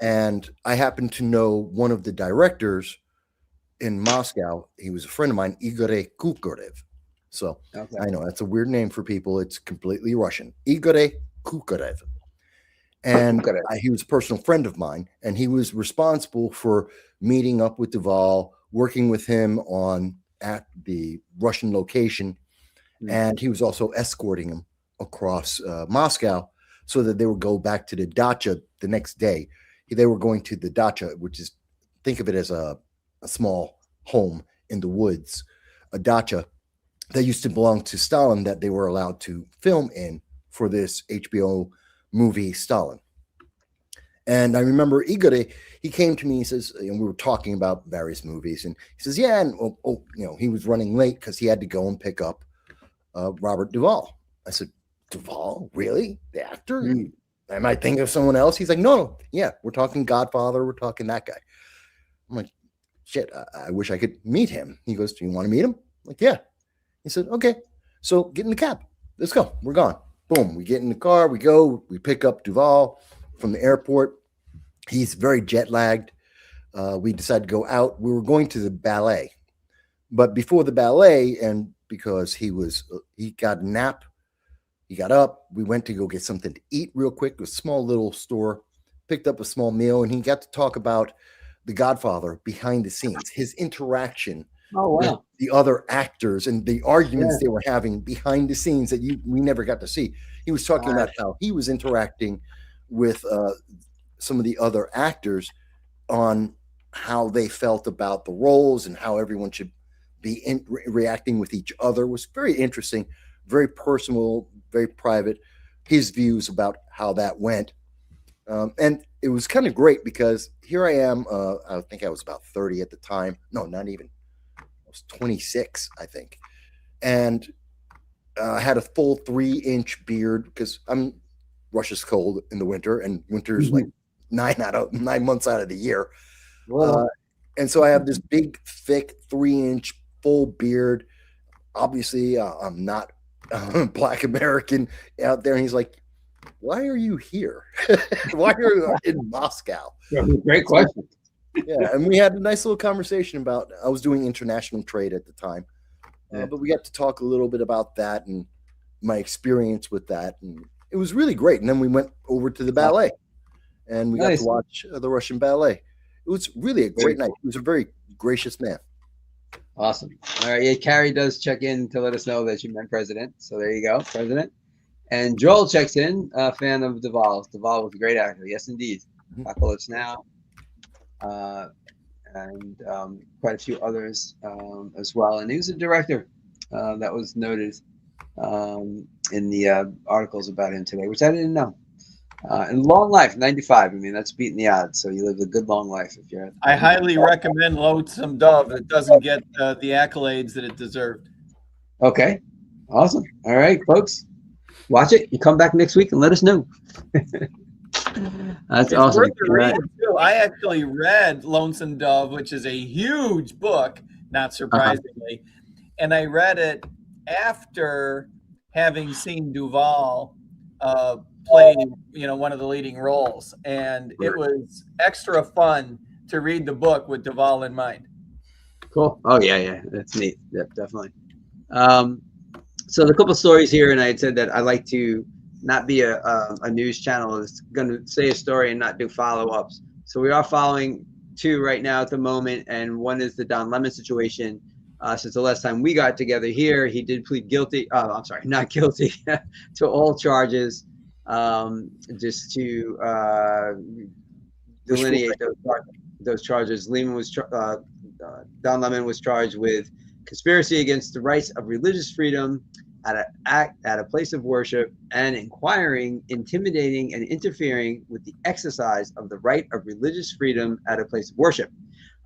And I happened to know one of the directors in Moscow. He was a friend of mine, Igor Kukurev. So I know that's a weird name for people. It's completely Russian. Igor Kukurev. And he was a personal friend of mine, and he was responsible for meeting up with Duvall, working with him at the Russian location. And he was also escorting him across Moscow so that they would go back to the dacha the next day. They were going to the dacha, which is, think of it as a small home in the woods, a dacha that used to belong to Stalin that they were allowed to film in for this HBO movie Stalin. And I remember Igor, he came to me, he says, and we were talking about various movies, and he says, yeah, and he was running late because he had to go and pick up Robert Duvall. I said, Duvall, really? The actor? Mm. I might think of someone else. He's like, no, yeah, we're talking Godfather, we're talking that guy. I'm like, shit, I wish I could meet him. He goes, do you want to meet him? I'm like, yeah. He said, okay, so get in the cab. Let's go. We're gone. Boom. We get in the car. We go. We pick up Duvall from the airport. He's very jet lagged. We decided to go out. We were going to the ballet. But before the ballet, and because he got a nap, he got up. We went to go get something to eat real quick. A small little store. Picked up a small meal. And he got to talk about The Godfather behind the scenes. His interaction with the other actors and the arguments they were having behind the scenes that we never got to see. He was talking about how he was interacting with some of the other actors on how they felt about the roles and how everyone should be reacting with each other. It was very interesting, very personal, very private, his views about how that went. And it was kind of great because here I am, I think I was about 30 at the time. No, not even. 26, I think, and I had a full 3-inch beard because Russia's cold in the winter, and winter's like 9 months out of the year. And so I have this big, thick 3-inch full beard. Obviously, I'm not Black American out there. And he's like, "Why are you here? Why are you in Moscow?" Great question. Yeah, and we had a nice little conversation about, I was doing international trade at the time, but we got to talk a little bit about that and my experience with that, and it was really great. And then we went over to the ballet, and we got to watch the Russian ballet. It was really a great night. He was a very gracious man. Awesome. All right, yeah, Carrie does check in to let us know that you meant president, so there you go, president. And Joel checks in, a fan of Duvall. Duvall was a great actor, yes indeed. Apocalypse Now. And quite a few others as well. And he was a director that was noted in the articles about him today, which I didn't know. And long life, 95. I mean, that's beating the odds. So you lived a good long life. If you're. I highly recommend Lonesome Dove. It doesn't get the accolades that it deserved. Okay, awesome. All right, folks, watch it. You come back next week and let us know. That's awesome. I actually read Lonesome Dove, which is a huge book, not surprisingly. And I read it after having seen Duvall play, one of the leading roles. And it was extra fun to read the book with Duvall in mind. Cool. Oh, yeah. That's neat. Yep, definitely. So the couple stories here, and I had said that I like to not be a news channel that's going to say a story and not do follow-ups. So we are following 2 right now at the moment, and one is the Don Lemon situation. Since the last time we got together here, he did plead guilty. Not guilty to all charges. Just to delineate those charges, Don Lemon was charged with conspiracy against the rights of religious freedom at a place of worship, and inquiring, intimidating, and interfering with the exercise of the right of religious freedom at a place of worship.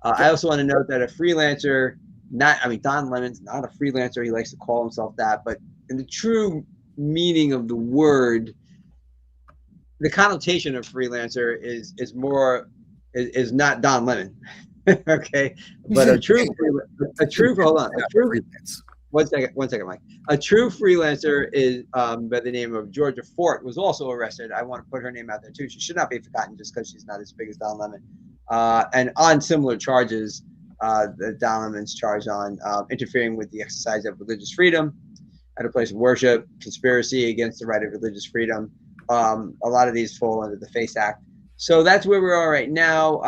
I also want to note that a freelancer, Don Lemon's not a freelancer. He likes to call himself that, but in the true meaning of the word, the connotation of freelancer is not Don Lemon. Okay, but a true one second, Mike. A true freelancer is by the name of Georgia Fort, was also arrested. I want to put her name out there too. She should not be forgotten just because she's not as big as Don Lemon. And on similar charges, Don Lemon's charged on interfering with the exercise of religious freedom at a place of worship, conspiracy against the right of religious freedom. A lot of these fall under the FACE Act. So that's where we are right now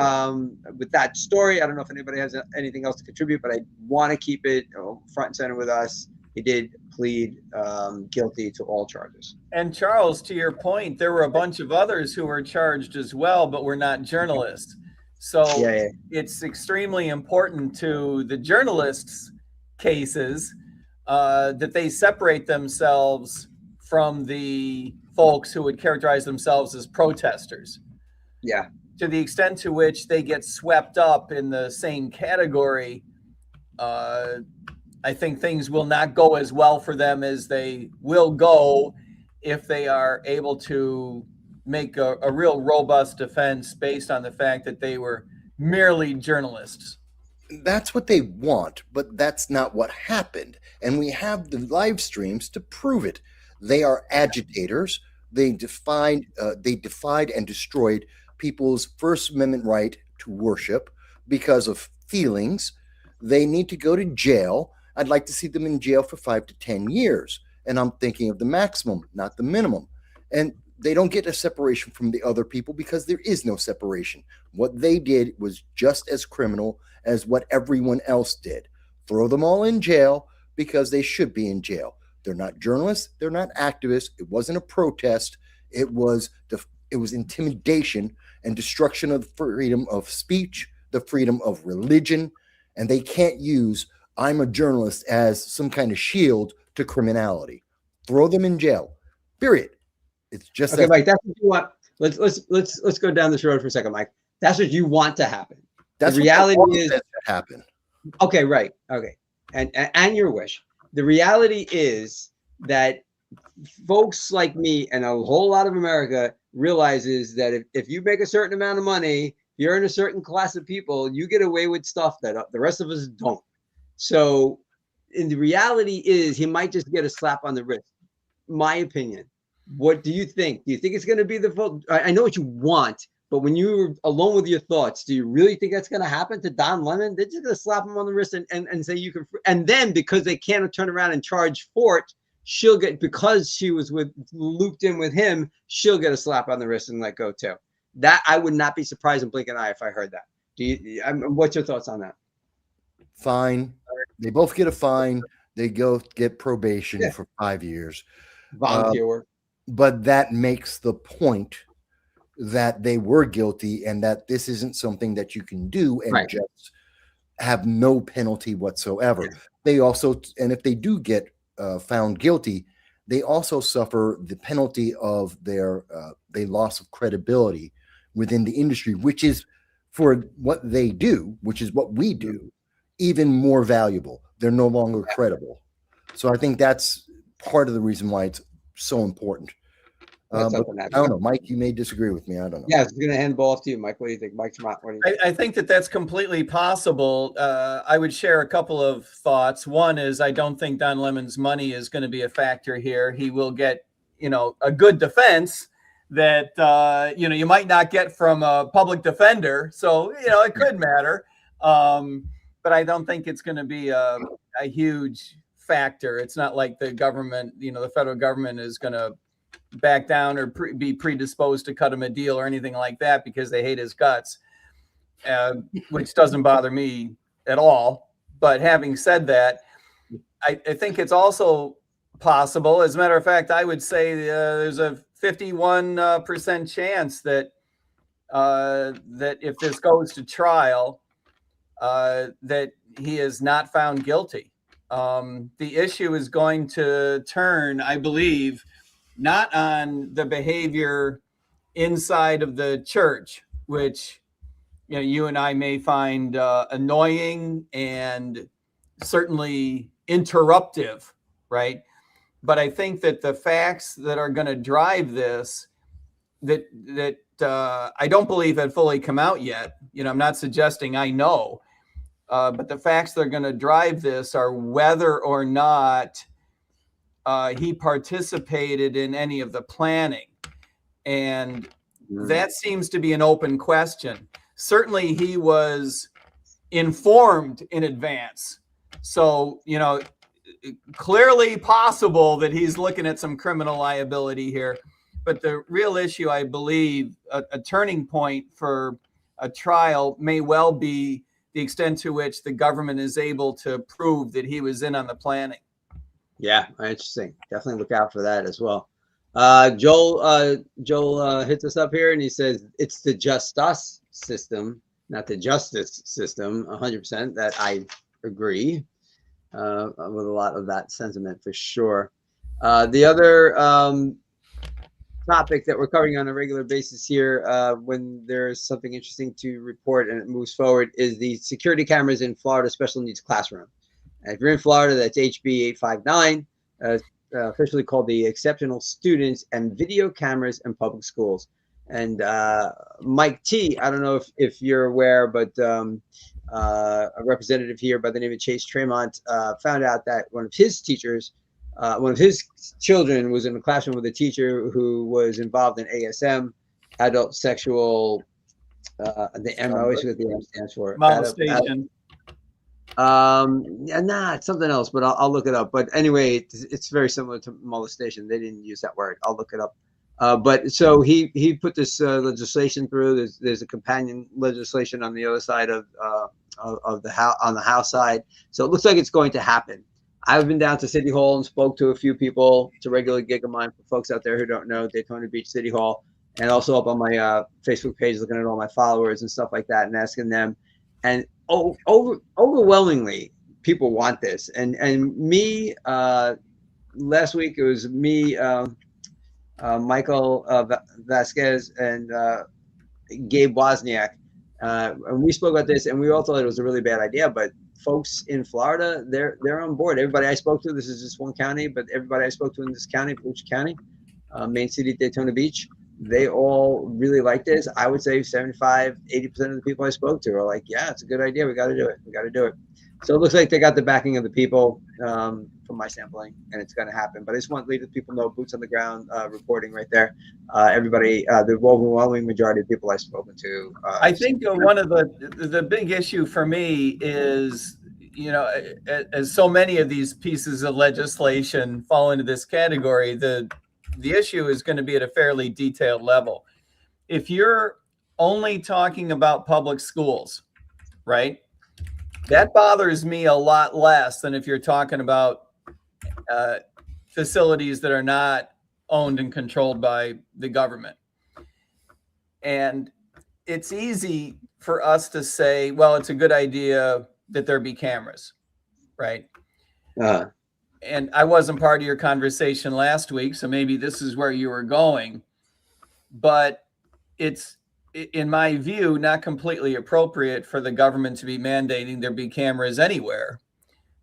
with that story. I don't know if anybody has anything else to contribute, but I want to keep it front and center with us. He did plead guilty to all charges. And Charles, to your point, there were a bunch of others who were charged as well, but were not journalists. So it's extremely important to the journalists' cases that they separate themselves from the folks who would characterize themselves as protesters. Yeah. To the extent to which they get swept up in the same category, I think things will not go as well for them as they will go if they are able to make a real robust defense based on the fact that they were merely journalists. That's what they want, but that's not what happened. And we have the live streams to prove it. They are agitators. They defied and destroyed people's First Amendment right to worship because of feelings. They need to go to jail. I'd like to see them in jail for 5 to 10 years. And I'm thinking of the maximum, not the minimum. And they don't get a separation from the other people because there is no separation. What they did was just as criminal as what everyone else did. Throw them all in jail because they should be in jail. They're not journalists. They're not activists. It wasn't a protest. It was intimidation and destruction of the freedom of speech, the freedom of religion. And they can't use I'm a journalist as some kind of shield to criminality. Throw them in jail. Period. It's just okay, Mike. That's what you want. Let's go down this road for a second, Mike. That's what you want to happen. That's the reality is happen. Okay, right. Okay, and your wish. The reality is that folks like me and a whole lot of America realizes that if you make a certain amount of money, you're in a certain class of people, you get away with stuff that the rest of us don't. So, in the reality is, he might just get a slap on the wrist. My opinion. What do you think? Do you think it's going to be the vote? I know what you want, but when you're alone with your thoughts, do you really think that's going to happen to Don Lemon? They're just going to slap him on the wrist and say you can. And then because they can't turn around and charge for it, she'll get, because she was looped in with him, she'll get a slap on the wrist and let go too. That I would not be surprised and blink an eye if I heard that. What's your thoughts on that? Fine. They both get a fine. They go get probation for 5 years. Volunteer work. But that makes the point that they were guilty and that this isn't something that you can do and just have no penalty whatsoever. Yeah. They also, and if they do get found guilty, they also suffer the penalty of their loss of credibility within the industry, which is for what they do, which is what we do, even more valuable. They're no longer credible. So I think that's part of the reason why it's so important. But I don't know, Mike, you may disagree with me. I don't know. Yeah, it's going to hand the ball off to you, Mike. What do you think? Mike, I think that's completely possible. I would share a couple of thoughts. One is I don't think Don Lemon's money is going to be a factor here. He will get, a good defense that, you might not get from a public defender. So, it could matter. But I don't think it's going to be a huge factor. It's not like the government, the federal government is going to back down or be predisposed to cut him a deal or anything like that because they hate his guts, which doesn't bother me at all. But having said that, I think it's also possible. As a matter of fact, I would say there's a 51% chance that if this goes to trial, that he is not found guilty. The issue is going to turn, I believe, not on the behavior inside of the church, which you and I may find annoying and certainly interruptive, right? But I think that the facts that are going to drive this, that I don't believe have fully come out yet. I'm not suggesting I know, but the facts that are going to drive this are whether or not he participated in any of the planning. And that seems to be an open question. Certainly he was informed in advance. So, clearly possible that he's looking at some criminal liability here. But the real issue, I believe, a turning point for a trial may well be the extent to which the government is able to prove that he was in on the planning. Yeah, interesting. Definitely look out for that as well. Joel hits us up here and he says it's the just us system, not the justice system. 100%. That I agree with a lot of that sentiment for sure. The other topic that we're covering on a regular basis here when there's something interesting to report and it moves forward is the security cameras in Florida special needs classroom. And if you're in Florida, that's HB 859, officially called the Exceptional Students and Video Cameras in Public Schools. And Mike T, I don't know if you're aware, but a representative here by the name of Chase Tremont found out that one of his teachers, one of his children was in a classroom with a teacher who was involved in ASM, adult sexual, the M, I always forget the M stands for. Molestation. Nah, it's something else, but I'll look it up. But anyway, it's very similar to molestation. They didn't use that word. I'll look it up. But so he put this legislation through. There's a companion legislation on the other side of the house, on the House side. So it looks like it's going to happen. I've been down to City Hall and spoke to a few people. It's a regular gig of mine for folks out there who don't know Daytona Beach City Hall, and also up on my Facebook page, looking at all my followers and stuff like that, and asking them. And overwhelmingly, people want this. And me, last week it was me, Michael Vasquez, and Gabe Wozniak, and we spoke about this, and we all thought it was a really bad idea. But folks in Florida, they're on board. Everybody I spoke to, this is just one county, but everybody I spoke to in this county, Volusia County, main city, Daytona Beach, they all really like this. I would say 75, 80% of the people I spoke to are like, yeah, it's a good idea. We got to do it. We got to do it. So it looks like they got the backing of the people from my sampling, and it's going to happen. But I just want to let people know, boots on the ground reporting right there. Everybody, the overwhelming majority of people I've spoken to. I think one of the big issue for me is, you know, as so many of these pieces of legislation fall into this category, the issue is going to be at a fairly detailed level. If you're only talking about public schools, right, that bothers me a lot less than if you're talking about facilities that are not owned and controlled by the government. And it's easy for us to say, well, it's a good idea that there be cameras, right? And I wasn't part of your conversation last week, so maybe this is where you were going. But it's, in my view, not completely appropriate for the government to be mandating there be cameras anywhere.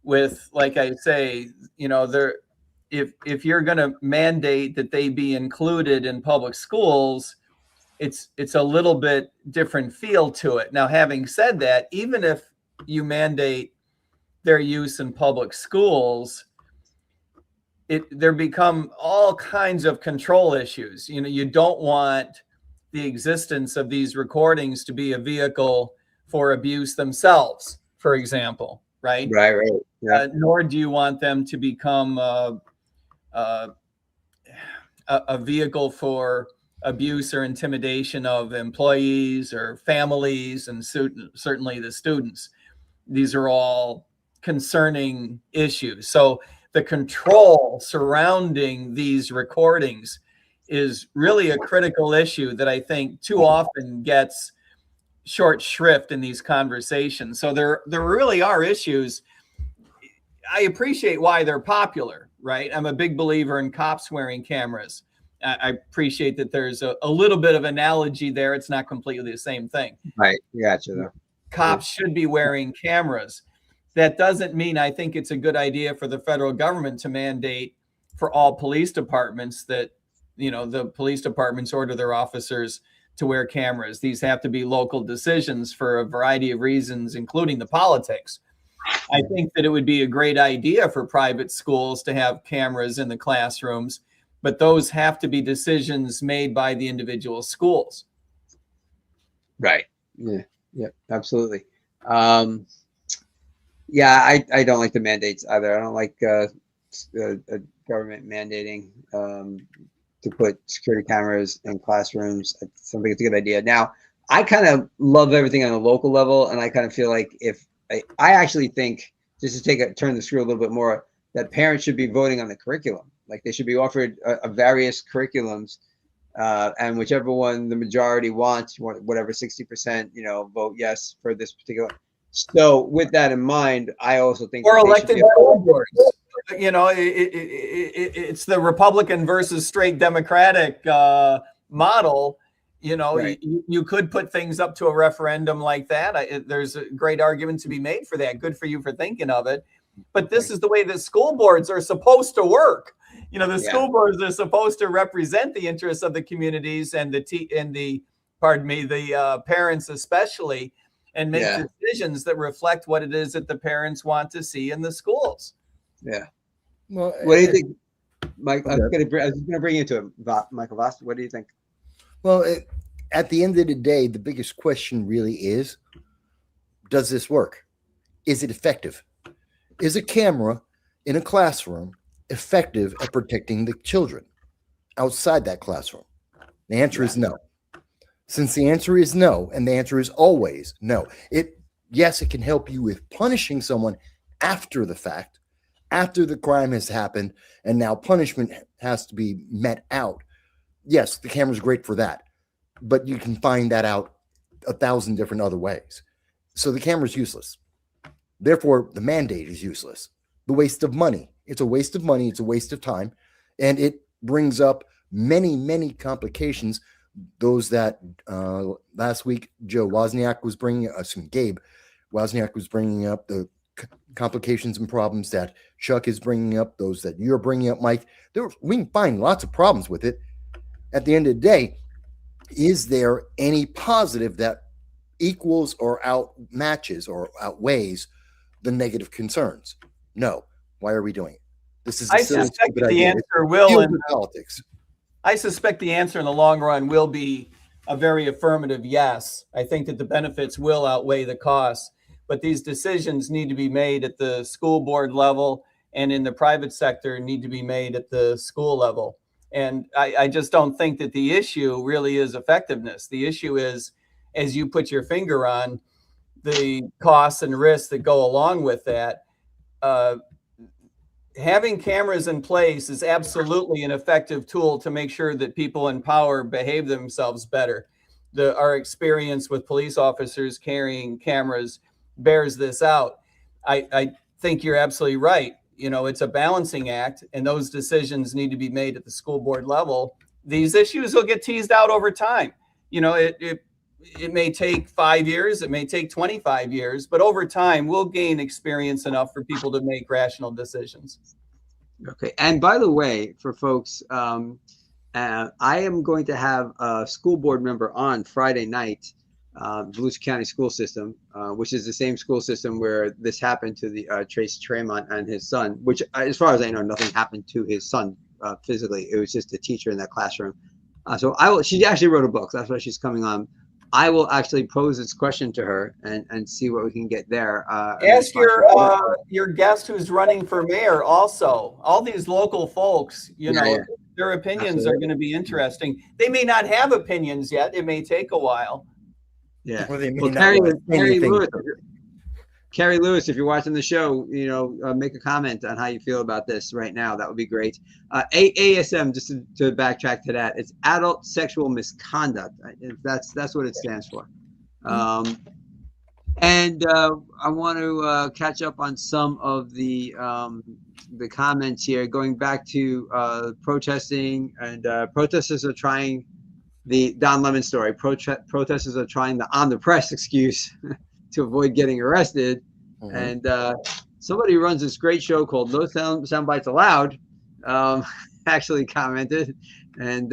With, like I say, you know, if you're going to mandate that they be included in public schools, it's a little bit different feel to it. Now, having said that, even if you mandate their use in public schools, there become all kinds of control issues. You know, you don't want the existence of these recordings to be a vehicle for abuse themselves, for example, right? Right. Yeah. Nor do you want them to become a vehicle for abuse or intimidation of employees or families, and certainly the students. These are all concerning issues. So the control surrounding these recordings is really a critical issue that I think too often gets short shrift in these conversations. So there really are issues. I appreciate why they're popular, right? I'm a big believer in cops wearing cameras. I appreciate that there's a little bit of analogy there. It's not completely the same thing. Right. Gotcha. Though. Cops should be wearing cameras. That doesn't mean I think it's a good idea for the federal government to mandate for all police departments that, you know, the police departments order their officers to wear cameras. These have to be local decisions for a variety of reasons, including the politics. I think that it would be a great idea for private schools to have cameras in the classrooms, but those have to be decisions made by the individual schools. Right. Yeah, absolutely. Yeah, I don't like the mandates either. I don't like government mandating to put security cameras in classrooms. I think it's a good idea. Now, I kind of love everything on a local level, and I kind of feel like if I actually think, just to turn the screw a little bit more, that parents should be voting on the curriculum. Like they should be offered various curriculums, and whichever one the majority wants, whatever 60%, you know, vote yes for this particular. So with that in mind, I also think or elected school boards. it's the Republican versus straight Democratic model. Right. You could put things up to a referendum like that. There's a great argument to be made for that. Good for you for thinking of it. But this is the way that school boards are supposed to work. The school boards are supposed to represent the interests of the communities and the parents especially, and make decisions that reflect what it is that the parents want to see in the schools. Yeah. Well, what do you think, Mike? I was going to bring you to him, Michael Vass. What do you think? Well, at the end of the day, the biggest question really is, does this work? Is it effective? Is a camera in a classroom effective at protecting the children outside that classroom? The answer is no. Since the answer is no, and the answer is always no, yes, it can help you with punishing someone after the fact, after the crime has happened, and now punishment has to be met out. Yes, the camera's great for that, but you can find that out 1,000 different other ways. So the camera's useless. Therefore, the mandate is useless. The waste of money. It's a waste of money. It's a waste of time. And it brings up many, many complications. Those that last week, Gabe Wozniak was bringing up the complications and problems that Chuck is bringing up, those that you're bringing up, Mike. We can find lots of problems with it. At the end of the day, is there any positive that equals or outmatches or outweighs the negative concerns? No. Why are we doing it? This is I suspect the answer will in politics. I suspect the answer in the long run will be a very affirmative yes. I think that the benefits will outweigh the costs, but these decisions need to be made at the school board level, and in the private sector need to be made at the school level. And I just don't think that the issue really is effectiveness. The issue is, as you put your finger on, the costs and risks that go along with that. Having cameras in place is absolutely an effective tool to make sure that people in power behave themselves better. Our experience with police officers carrying cameras bears this out. I think you're absolutely right. It's a balancing act, and those decisions need to be made at the school board level. These issues will get teased out over time. It may take 5 years, it may take 25 years, but over time we'll gain experience enough for people to make rational decisions. Okay. And by the way, for folks, I am going to have a school board member on Friday night, Volusia County school system, which is the same school system where this happened to the Trace Tremont and his son, which, as far as I know, nothing happened to his son physically. It was just a teacher in that classroom. She actually wrote a book. That's why she's coming on. I will actually pose this question to her and see what we can get there. Ask your guest who's running for mayor also. All these local folks, their opinions are going to be interesting. They may not have opinions yet. It may take a while. Yeah. Well, Carrie Lewis, if you're watching the show, make a comment on how you feel about this right now. That would be great. ASM, just to backtrack to that, it's adult sexual misconduct. That's what it stands for. And I want to catch up on some of the comments here, going back to protesting, and protesters are trying the Don Lemon story. Protesters are trying the on the press excuse to avoid getting arrested. And somebody who runs this great show called No Soundbites Allowed actually commented, and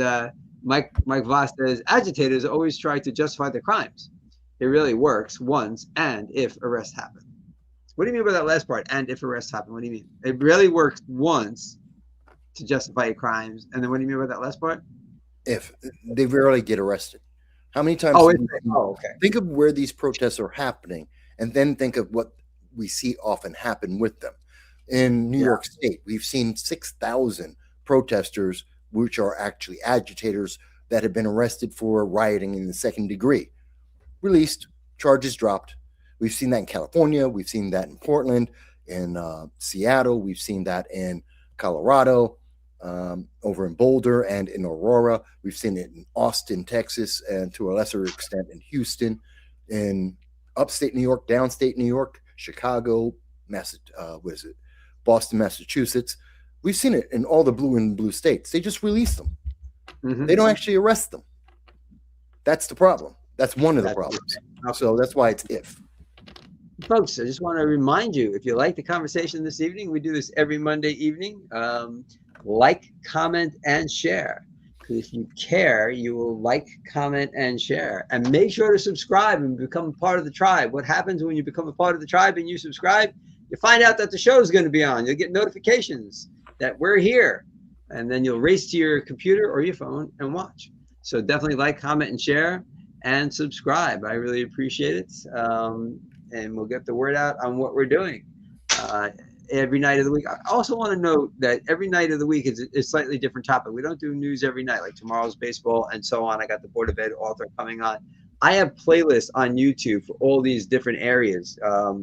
Mike Vass says, agitators always try to justify their crimes. It really works once and if arrests happen. What do you mean by that last part? And if arrests happen, what do you mean? It really works once to justify your crimes, and then what do you mean by that last part? If they rarely get arrested. How many times? Okay. Think of where these protests are happening, and then think of what we see often happen with them. In New York State, we've seen 6,000 protesters, which are actually agitators, that have been arrested for rioting in the second degree. Released, charges dropped. We've seen that in California. We've seen that in Portland, in Seattle. We've seen that in Colorado. Over in Boulder and in Aurora. We've seen it in Austin, Texas, and to a lesser extent in Houston, in upstate New York, downstate New York, Chicago, Boston, Massachusetts. We've seen it in all the blue states. They just release them. Mm-hmm. They don't actually arrest them. That's the problem. That's one of the problems. So that's why it's if. Folks, I just want to remind you, if you like the conversation this evening, we do this every Monday evening. Like, comment, and share. If you care, you will like, comment, and share. And make sure to subscribe and become a part of the tribe. What happens when you become a part of the tribe and you subscribe? You find out that the show is going to be on. You'll get notifications that we're here. And then you'll race to your computer or your phone and watch. So definitely like, comment, and share, and subscribe. I really appreciate it. And we'll get the word out on what we're doing every night of the week. I also want to note that every night of the week is a slightly different topic. We don't do news every night, like tomorrow's baseball and so on. I got the Board of Ed author coming on. I have playlists on YouTube for all these different areas.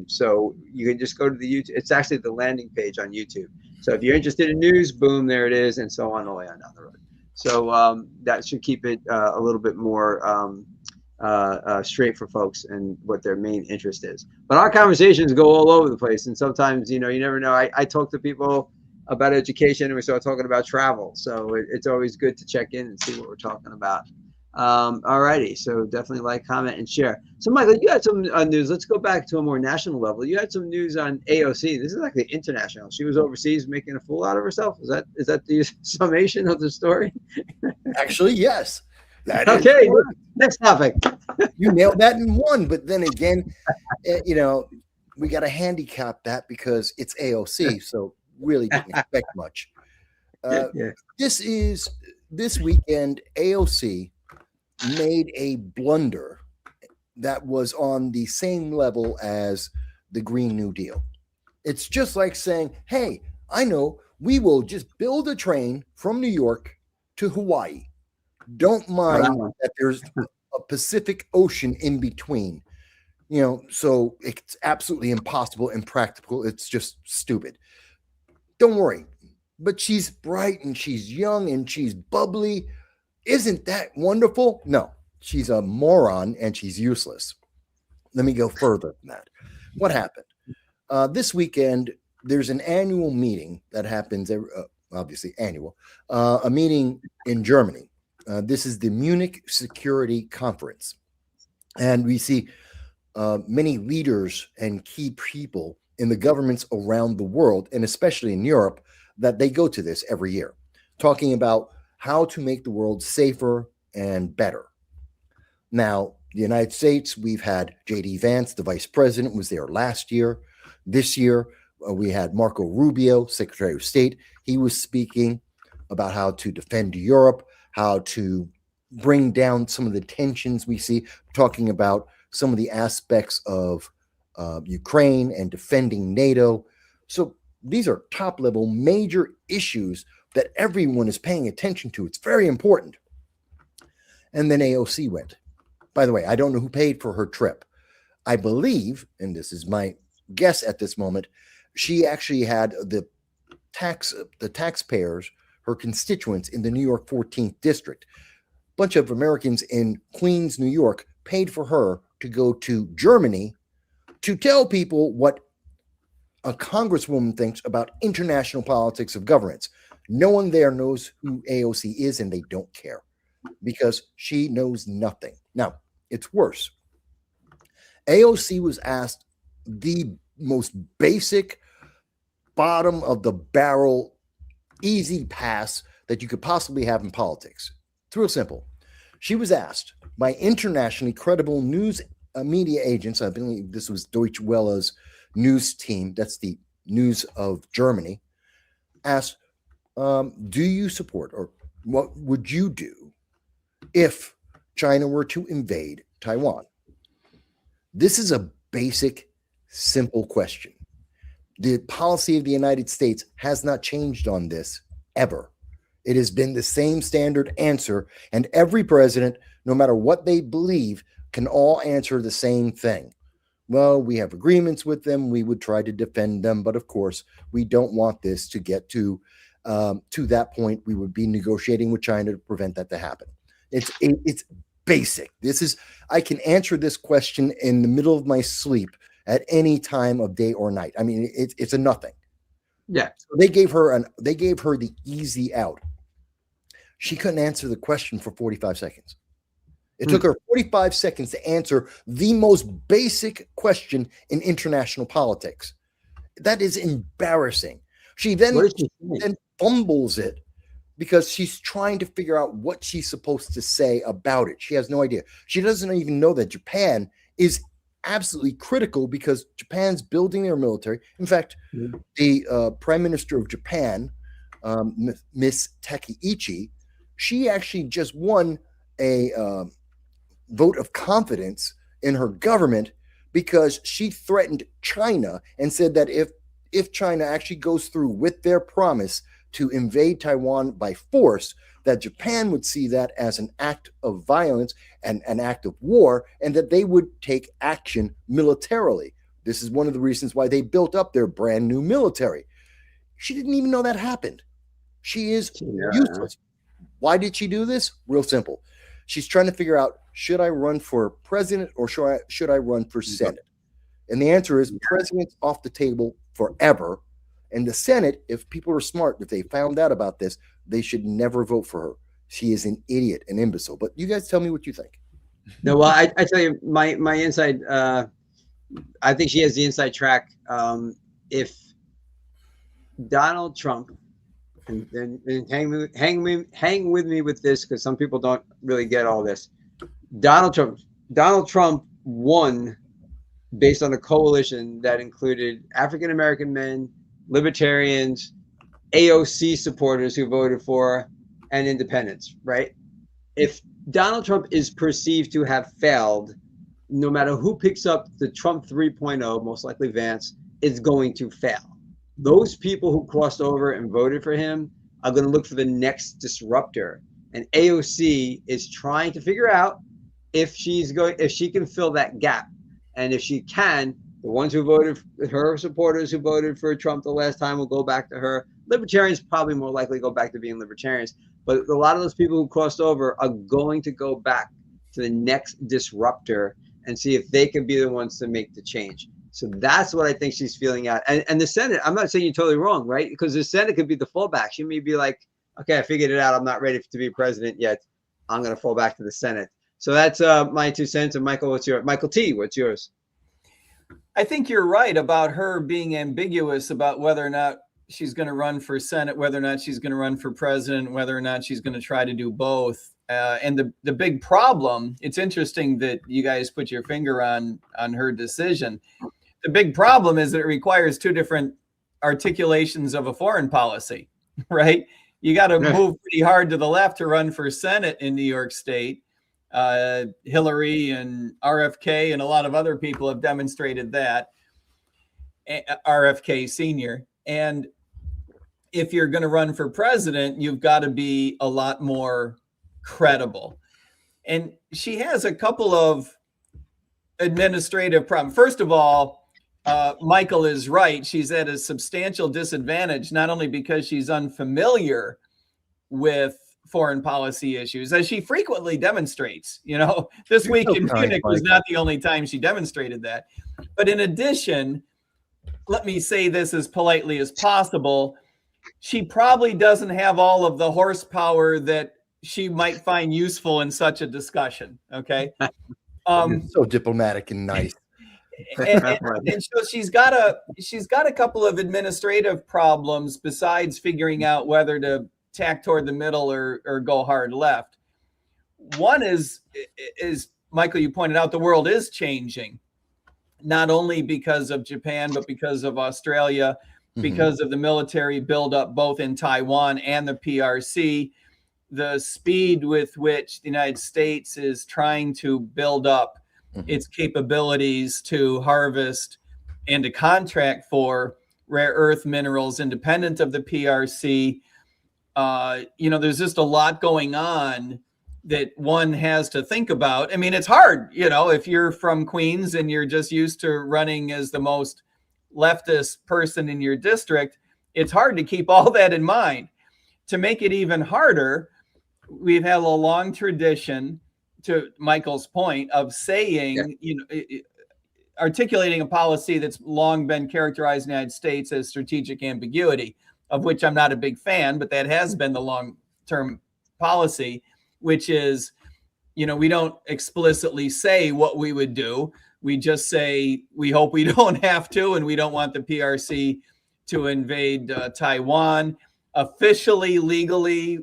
So you can just go to the YouTube. It's actually the landing page on YouTube. So if you're interested in news, boom, there it is, and so on all the way on down the road. So that should keep it a little bit more straight for folks and what their main interest is. But our conversations go all over the place, and sometimes, you never know. I talk to people about education, and we start talking about travel. So it's always good to check in and see what we're talking about. All righty, so definitely like, comment, and share. So Michael, you had some news. Let's go back to a more national level. You had some news on AOC. This is like the international. She was overseas making a fool out of herself. Is that the summation of the story? Actually, yes. Okay, next topic. You nailed that in one, but then again, we got to handicap that because it's AOC, so really didn't expect much. This weekend, AOC made a blunder that was on the same level as the Green New Deal. It's just like saying, hey, I know, we will just build a train from New York to Hawaii. Don't mind that there's a Pacific Ocean in between. So it's absolutely impossible, impractical. It's just stupid. Don't worry. But she's bright and she's young and she's bubbly. Isn't that wonderful? No, she's a moron and she's useless. Let me go further than that. What happened? This weekend, there's an annual meeting that happens, obviously annual, a meeting in Germany. This is the Munich Security Conference. And we see many leaders and key people in the governments around the world, and especially in Europe, that they go to this every year, talking about how to make the world safer and better. Now, the United States, we've had J.D. Vance, the vice president, was there last year. This year, we had Marco Rubio, Secretary of State. He was speaking about how to defend Europe, how to bring down some of the tensions we see, talking about some of the aspects of Ukraine and defending NATO. So these are top-level major issues that everyone is paying attention to. It's very important. And then AOC went. By the way, I don't know who paid for her trip. I believe, and this is my guess at this moment, she actually had the taxpayers, her constituents in the New York 14th district. A bunch of Americans in Queens, New York, paid for her to go to Germany to tell people what a congresswoman thinks about international politics of governance. No one there knows who AOC is, and they don't care because she knows nothing. Now, it's worse. AOC was asked the most basic, bottom of the barrel, easy pass that you could possibly have in politics. It's real simple. She was asked by internationally credible news media agents, I believe this was Deutsche Welle's news team, that's the news of Germany, asked, do you support, or what would you do if China were to invade Taiwan? This is a basic, simple question. The policy of the United States has not changed on this ever. It has been the same standard answer, and every president, no matter what they believe, can all answer the same thing. Well, we have agreements with them. We would try to defend them, but of course, we don't want this to get to that point. We would be negotiating with China to prevent that to happen. It's basic. I can answer this question in the middle of my sleep at any time of day or night. I mean, it's a nothing. Yeah. So they gave her the easy out. She couldn't answer the question for 45 seconds. It took her 45 seconds to answer the most basic question in international politics. That is embarrassing. She then fumbles it because she's trying to figure out what she's supposed to say about it. She has no idea. She doesn't even know that Japan is absolutely critical because Japan's building their military. In fact, the Prime Minister of Japan, Miss Takeichi, she actually just won a vote of confidence in her government because she threatened China and said that if China actually goes through with their promise to invade Taiwan by force, that Japan would see that as an act of violence and an act of war, and that they would take action militarily. This is one of the reasons why they built up their brand new military. She didn't even know that happened. She is useless. Why did she do this? Real simple. She's trying to figure out, should I run for president or should I run for Senate? And the answer is president's off the table forever. And the Senate, if people are smart, if they found out about this, they should never vote for her. She is an idiot, an imbecile. But you guys tell me what you think. No, well, I tell you, my inside, I think she has the inside track. If Donald Trump, and hang with me with this, because some people don't really get all this. Donald Trump won based on a coalition that included African American men, libertarians, AOC supporters who voted for, and independents, right? If Donald Trump is perceived to have failed, no matter who picks up the Trump 3.0, most likely Vance, is going to fail. Those people who crossed over and voted for him are going to look for the next disruptor. And AOC is trying to figure out if she can fill that gap. And if she can, the ones who voted, her supporters who voted for Trump the last time will go back to her. Libertarians probably more likely go back to being libertarians. But a lot of those people who crossed over are going to go back to the next disruptor and see if they can be the ones to make the change. So that's what I think she's feeling out. And the Senate, I'm not saying you're totally wrong, right? Because the Senate could be the fallback. She may be like, okay, I figured it out. I'm not ready to be president yet. I'm going to fall back to the Senate. So that's my 2 cents. And Michael, Michael T, what's yours? I think you're right about her being ambiguous about whether or not she's going to run for Senate, whether or not she's going to run for president, whether or not she's going to try to do both. And the big problem, it's interesting that you guys put your finger on her decision. The big problem is that it requires 2 different articulations of a foreign policy, right? You got to move pretty hard to the left to run for Senate in New York State. Hillary and RFK and a lot of other people have demonstrated that. RFK Sr. And if you're going to run for president, you've got to be a lot more credible. And she has a couple of administrative problems. First of all, Michael is right. She's at a substantial disadvantage, not only because she's unfamiliar with foreign policy issues, as she frequently demonstrates. You know, this week in Munich was not the only time she demonstrated that. But in addition, let me say this as politely as possible, she probably doesn't have all of the horsepower that she might find useful in such a discussion. Okay. So diplomatic and nice. and so she's got a couple of administrative problems besides figuring out whether to tack toward the middle or go hard left. One is Michael, you pointed out, the world is changing, not only because of Japan, but because of Australia, because of the military buildup both in Taiwan and the PRC, the speed with which the United States is trying to build up its capabilities to harvest and to contract for rare earth minerals independent of the PRC. There's just a lot going on that one has to think about. I mean, it's hard, if you're from Queens and you're just used to running as the most leftist person in your district, it's hard to keep all that in mind. To make it even harder, we've had a long tradition, to Michael's point, of saying, articulating a policy that's long been characterized in the United States as strategic ambiguity, of which I'm not a big fan, but that has been the long-term policy, which is, we don't explicitly say what we would do. We just say we hope we don't have to, and we don't want the PRC to invade Taiwan. Officially, legally,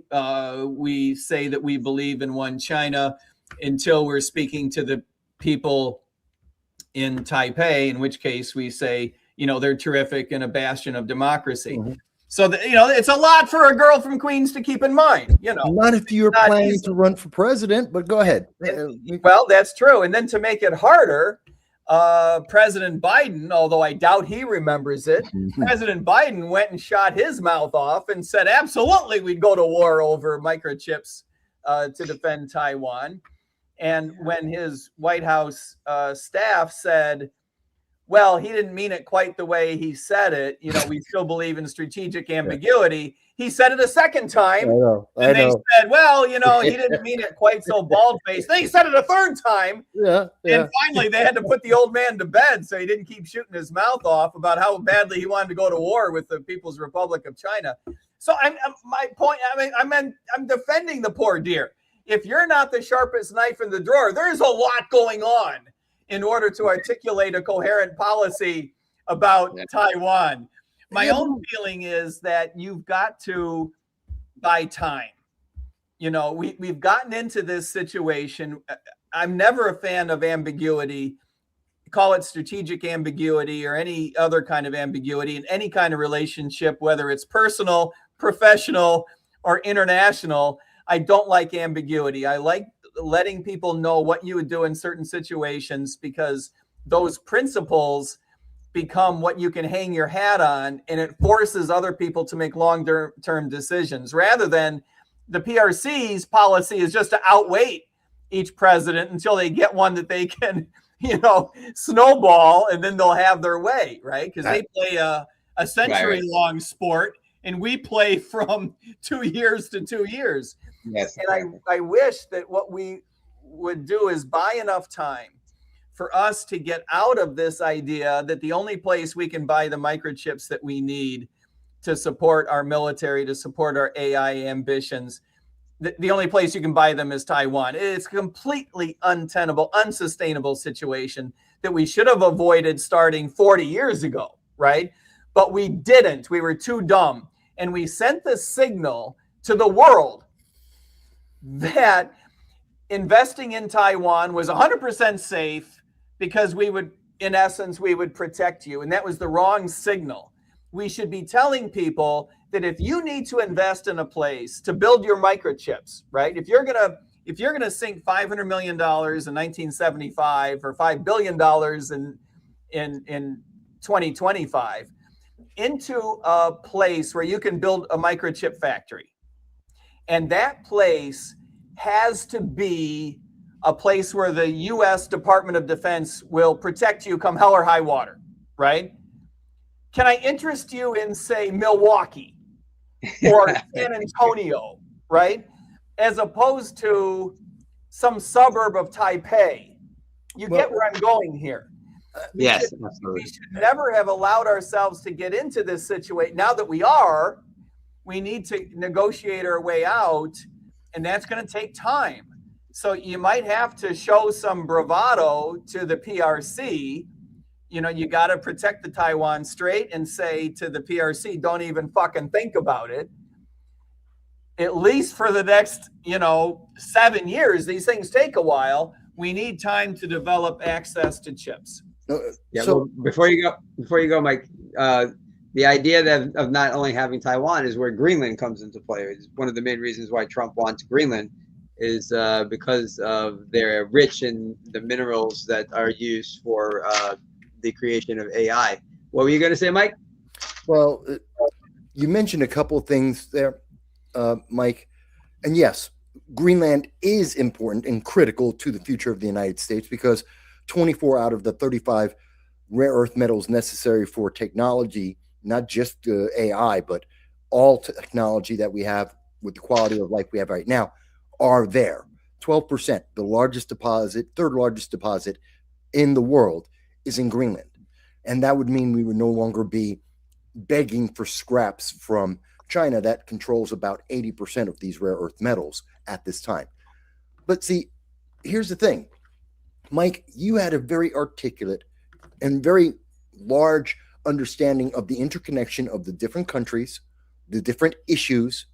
we say that we believe in one China until we're speaking to the people in Taipei, in which case we say, they're terrific and a bastion of democracy. Mm-hmm. So, it's a lot for a girl from Queens to keep in mind, Not if you're planning to run for president, but go ahead. Well, that's true. And then to make it harder, President Biden, although I doubt he remembers it, President Biden went and shot his mouth off and said, absolutely, we'd go to war over microchips to defend Taiwan. And when his White House staff said, well, he didn't mean it quite the way he said it, we still believe in strategic ambiguity, he said it a second time. I know. They said, well, he didn't mean it quite so bald-faced. Then he said it a third time. Yeah. And finally, they had to put the old man to bed so he didn't keep shooting his mouth off about how badly he wanted to go to war with the People's Republic of China. So my point, I'm defending the poor dear. If you're not the sharpest knife in the drawer, there's a lot going on in order to articulate a coherent policy about Taiwan. My own feeling is that you've got to buy time. We've gotten into this situation. I'm never a fan of ambiguity. Call it strategic ambiguity or any other kind of ambiguity in any kind of relationship, whether it's personal, professional, or international. I don't like ambiguity. I like letting people know what you would do in certain situations, because those principles become what you can hang your hat on, and it forces other people to make long-term decisions, rather than the PRC's policy is just to outwait each president until they get one that they can, snowball, and then they'll have their way, right? Because they play a century-long sport, and we play from 2 years to 2 years. Yes. And I wish that what we would do is buy enough time for us to get out of this idea that the only place we can buy the microchips that we need to support our military, to support our AI ambitions, the only place you can buy them is Taiwan. It's a completely untenable, unsustainable situation that we should have avoided starting 40 years ago, right? But we didn't. We were too dumb. And we sent the signal to the world that investing in Taiwan was 100% safe, because we would protect you. And that was the wrong signal. We should be telling people that if you need to invest in a place to build your microchips, right? If you're gonna sink $500 million in 1975 or $5 billion in 2025 into a place where you can build a microchip factory, and that place has to be a place where the U.S. Department of Defense will protect you come hell or high water, right? Can I interest you in, say, Milwaukee or San Antonio, right? As opposed to some suburb of Taipei. You get where I'm going here. Yes, absolutely. We should never have allowed ourselves to get into this situation. Now that we are, we need to negotiate our way out, and that's going to take time. So you might have to show some bravado to the PRC. You got to protect the Taiwan Strait and say to the PRC, don't even fucking think about it. At least for the next, 7 years. These things take a while. We need time to develop access to chips. Yeah. So before you go, Mike, the idea of not only having Taiwan is where Greenland comes into play. It's one of the main reasons why Trump wants Greenland is because of they're rich in the minerals that are used for the creation of AI. What were you going to say, Mike? Well, you mentioned a couple of things there, Mike. And yes, Greenland is important and critical to the future of the United States, because 24 out of the 35 rare earth metals necessary for technology, not just AI, but all technology that we have with the quality of life we have right now, are there. 12%, the largest deposit, third largest deposit in the world, is in Greenland. And that would mean we would no longer be begging for scraps from China that controls about 80% of these rare earth metals at this time. But see, here's the thing. Mike, you had a very articulate and very large understanding of the interconnection of the different countries, the different issues,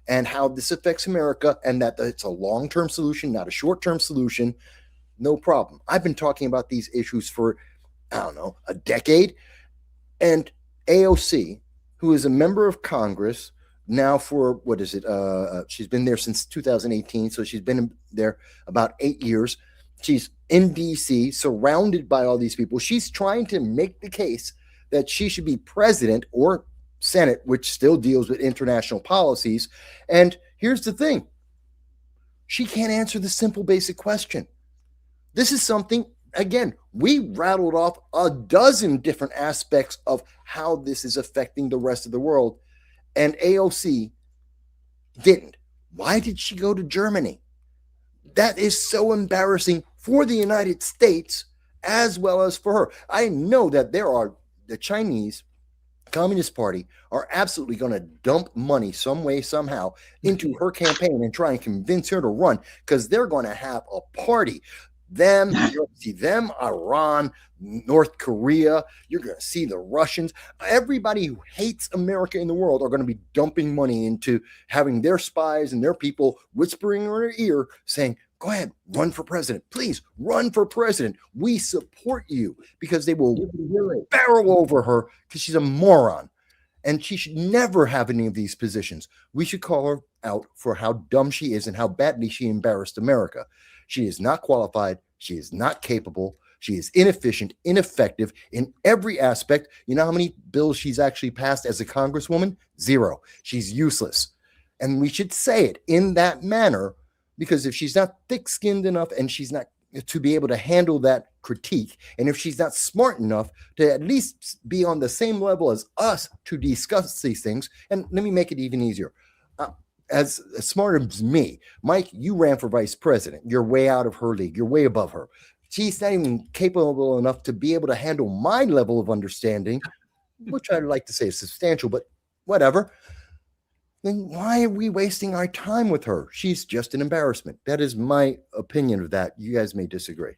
and how this affects America, and that it's a long-term solution, not a short-term solution. No problem. I've been talking about these issues for, I don't know, a decade. And AOC, who is a member of Congress now for, what is it? She's been there since 2018. So she's been there about 8 years. She's in DC, surrounded by all these people. She's trying to make the case that she should be president or Senate, which still deals with international policies. And here's the thing. She can't answer the simple, basic question. This is something, again, we rattled off a dozen different aspects of how this is affecting the rest of the world. And AOC didn't. Why did she go to Germany? That is so embarrassing for the United States as well as for her. I know that the Chinese Communist Party are absolutely going to dump money some way, somehow into her campaign and try and convince her to run, because they're going to have a party. You're going to see them, Iran, North Korea. You're going to see the Russians. Everybody who hates America in the world are going to be dumping money into having their spies and their people whispering in her ear saying, go ahead, run for president. Please run for president. We support you, because they will barrel over her because she's a moron. And she should never have any of these positions. We should call her out for how dumb she is and how badly she embarrassed America. She is not qualified. She is not capable. She is inefficient, ineffective in every aspect. You know how many bills she's actually passed as a congresswoman? 0. She's useless. And we should say it in that manner, because if she's not thick-skinned enough and she's not to be able to handle that critique, and if she's not smart enough to at least be on the same level as us to discuss these things, and let me make it even easier. As smart as me, Mike, you ran for vice president. You're way out of her league. You're way above her. She's not even capable enough to be able to handle my level of understanding, which I'd like to say is substantial, but whatever. Then why are we wasting our time with her? She's just an embarrassment. That is my opinion of that. You guys may disagree.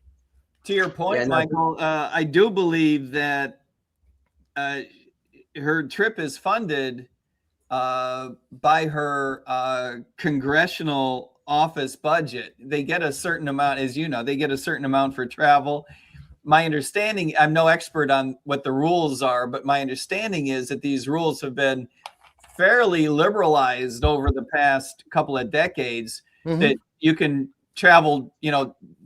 To your point, Michael, I do believe that her trip is funded by her congressional office budget. They get a certain amount, as you know, they get a certain amount for travel. My understanding, I'm no expert on what the rules are, but my understanding is that these rules have been fairly liberalized over the past couple of decades, that you can travel,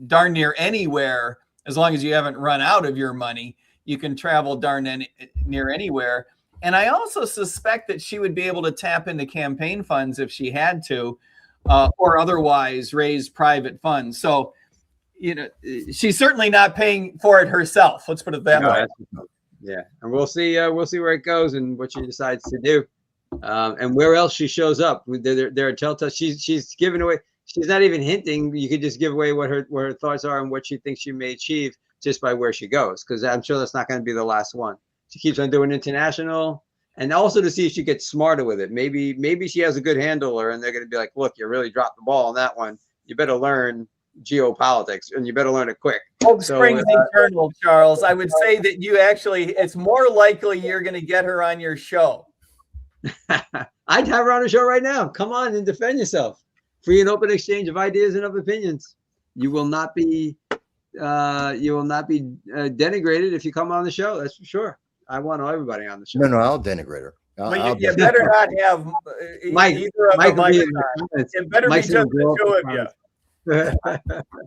darn near anywhere, as long as you haven't run out of your money. You can travel darn near anywhere. And I also suspect that she would be able to tap into campaign funds if she had to, or otherwise raise private funds. So, she's certainly not paying for it herself. Let's put it that way. Yeah, and we'll see where it goes and what she decides to do, and where else she shows up. There are telltale. She's giving away. She's not even hinting. You could just give away what her thoughts are and what she thinks she may achieve just by where she goes, because I'm sure that's not going to be the last one. She keeps on doing international, and also to see if she gets smarter with it. Maybe she has a good handler, and they're going to be like, look, you really dropped the ball on that one. You better learn geopolitics, and you better learn it quick. Hope springs eternal, Charles. I would say that it's more likely you're going to get her on your show. I'd have her on the show right now. Come on and defend yourself. Free and open exchange of ideas and of opinions. You will not be denigrated if you come on the show. That's for sure. I want everybody on the show. No, I'll denigrate her. You better not have either of them. It better be just the two of you.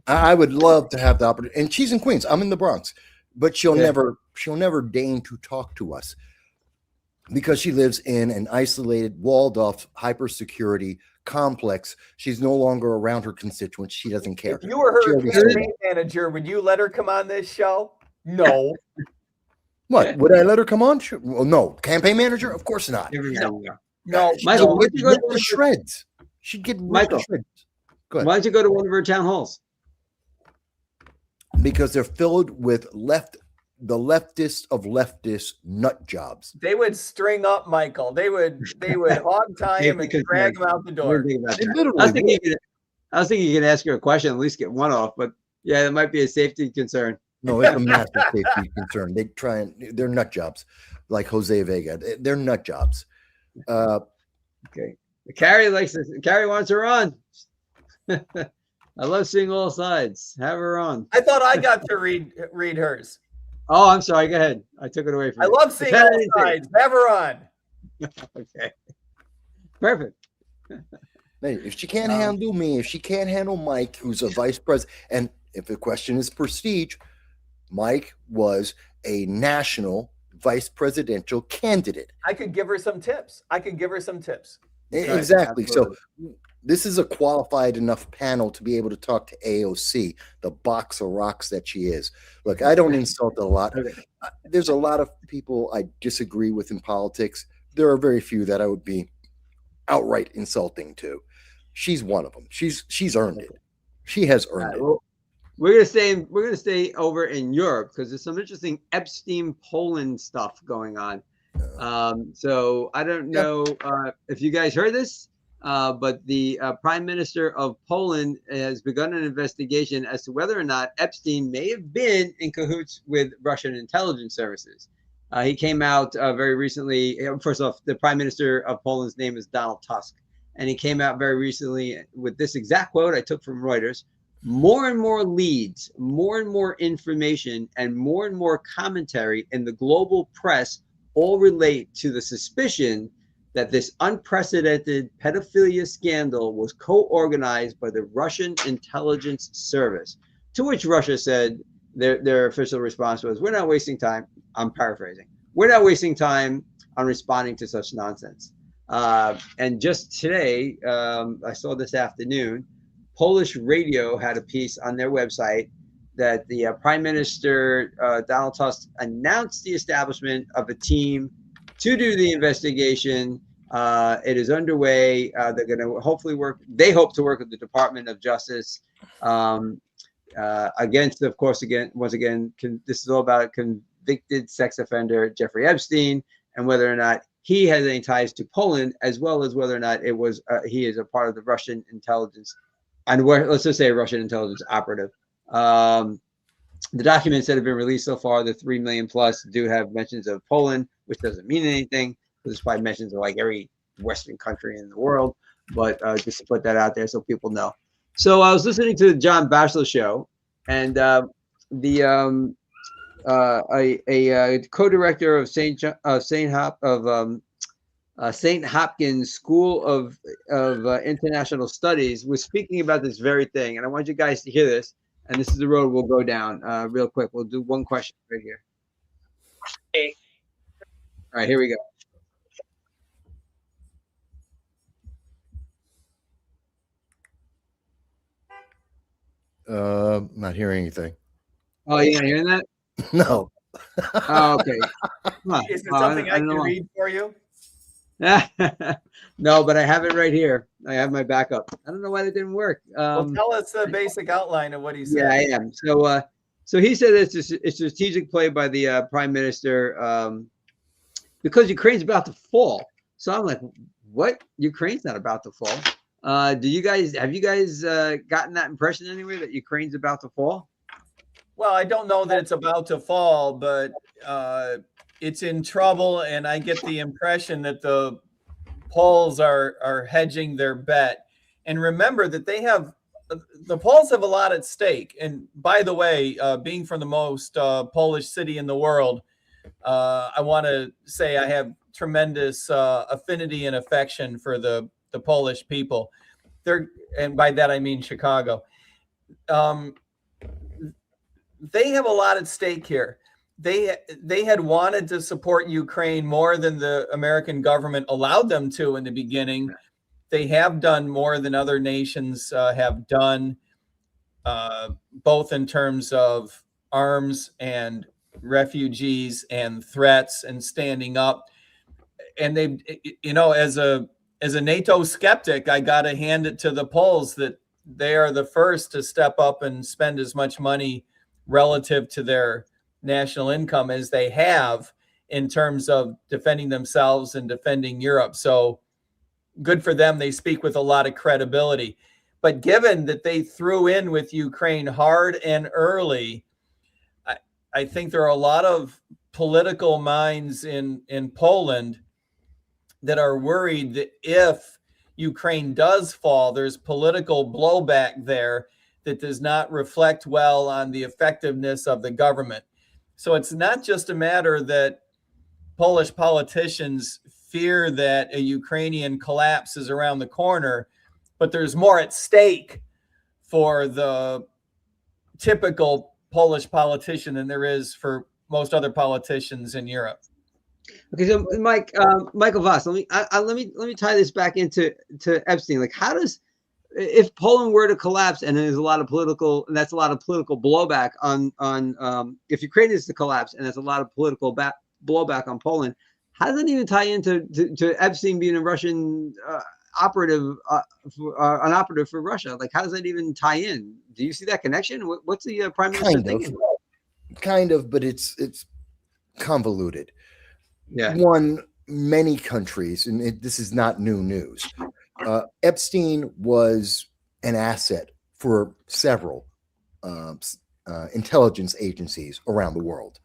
I would love to have the opportunity. And she's in Queens. I'm in the Bronx, but she'll never deign to talk to us because she lives in an isolated, walled-off, hyper-security complex. She's no longer around her constituents. She doesn't care. If you were her campaign manager, would you let her come on this show? No. What? Would I let her come on? Sure. Well, no. Campaign manager? Of course not. No. Michael, would you go to the shreds? She'd get ripped to shreds. Go ahead. Why don't you go to one of her town halls? Because they're filled with left the leftist of leftist nut jobs. They would string up Michael. They would hog tie him and drag him out the door. I was thinking you could ask her a question, at least get one off, but yeah, it might be a safety concern. No, it's a massive safety concern. They're nut jobs, like Jose Vega. They're nut jobs. Okay. Carrie wants her on. I love seeing all sides. Have her on. I thought I got to read hers. Oh, I'm sorry. Go ahead. I took it away from you. I love seeing all sides. Have her on. Okay. Perfect. Hey, if she can't handle me, if she can't handle Mike, who's a vice president, and if the question is prestige, Mike was a national vice presidential candidate. I could give her some tips. Exactly. Right, so this is a qualified enough panel to be able to talk to AOC, the box of rocks that she is. Look, I don't insult a lot. There's a lot of people I disagree with in politics. There are very few that I would be outright insulting to. She's one of them. She's earned it. She has earned it. Well, we're gonna stay over in Europe because there's some interesting Epstein Poland stuff going on. So I don't know if you guys heard this, but the Prime Minister of Poland has begun an investigation as to whether or not Epstein may have been in cahoots with Russian intelligence services. He came out very recently. First off, the Prime Minister of Poland's name is Donald Tusk, and he came out very recently with this exact quote I took from Reuters. More and more leads, more and more information, and more commentary in the global press all relate to the suspicion that this unprecedented pedophilia scandal was co-organized by the Russian intelligence service, to which Russia said their official response was, "We're not wasting time." I'm paraphrasing. "We're not wasting time on responding to such nonsense." And just today, I saw this afternoon, Polish radio had a piece on their website that the Prime Minister, Donald Tusk, announced the establishment of a team to do the investigation. It is underway. They're going to hopefully work. They hope to work with the Department of Justice against, of course, once again, this is all about convicted sex offender Jeffrey Epstein and whether or not he has any ties to Poland, as well as whether or not it was he is a part of the Russian intelligence. And let's just say Russian intelligence operative. The documents that have been released so far, the 3 million plus, do have mentions of Poland, which doesn't mean anything. There's probably mentions of like every Western country in the world, but just to put that out there so people know. So I was listening to the John Batchelor show, and a co-director of St. Hopkins School of International Studies was speaking about this very thing, and I want you guys to hear this. And this is the road we'll go down real quick. We'll do one question right here. Hey. All right, here we go. Not hearing anything. Oh, you're not hearing that? No. Oh, okay. Is it something I can read for you? No, but I have it right here. I have my backup. I don't know why that didn't work. Well, tell us the basic outline of what he said. Yeah, I am. So he said it's a strategic play by the Prime Minister because Ukraine's about to fall. So I'm like, what? Ukraine's not about to fall. Have you guys gotten that impression anyway that Ukraine's about to fall? Well, I don't know that it's about to fall, but it's in trouble, and I get the impression that the Poles are hedging their bet. And remember that the Poles have a lot at stake. And by the way, being from the most Polish city in the world, I want to say I have tremendous affinity and affection for the Polish people. And by that I mean Chicago. They have a lot at stake here. They had wanted to support Ukraine more than the American government allowed them to in the beginning. They have done more than other nations have done, both in terms of arms and refugees and threats and standing up. And they, as a NATO skeptic, I got to hand it to the Poles that they are the first to step up and spend as much money relative to their national income as they have in terms of defending themselves and defending Europe. So good for them. They speak with a lot of credibility. But given that they threw in with Ukraine hard and early, I think there are a lot of political minds in Poland that are worried that if Ukraine does fall, there's political blowback there that does not reflect well on the effectiveness of the government. So it's not just a matter that Polish politicians fear that a Ukrainian collapse is around the corner, but there's more at stake for the typical Polish politician than there is for most other politicians in Europe. Okay, so Michael Vass, let me tie this back into Epstein. Like, how does, if Poland were to collapse, and there's a lot of political, and that's a lot of political blowback on if Ukraine is to collapse, and there's a lot of political blowback on Poland, how does that even tie into to Epstein being a Russian operative, an operative for Russia? Like, how does that even tie in? Do you see that connection? What's the prime minister thinking? Kind of, but it's convoluted. Yeah. One, many countries, and this is not new news. Epstein was an asset for several intelligence agencies around the world.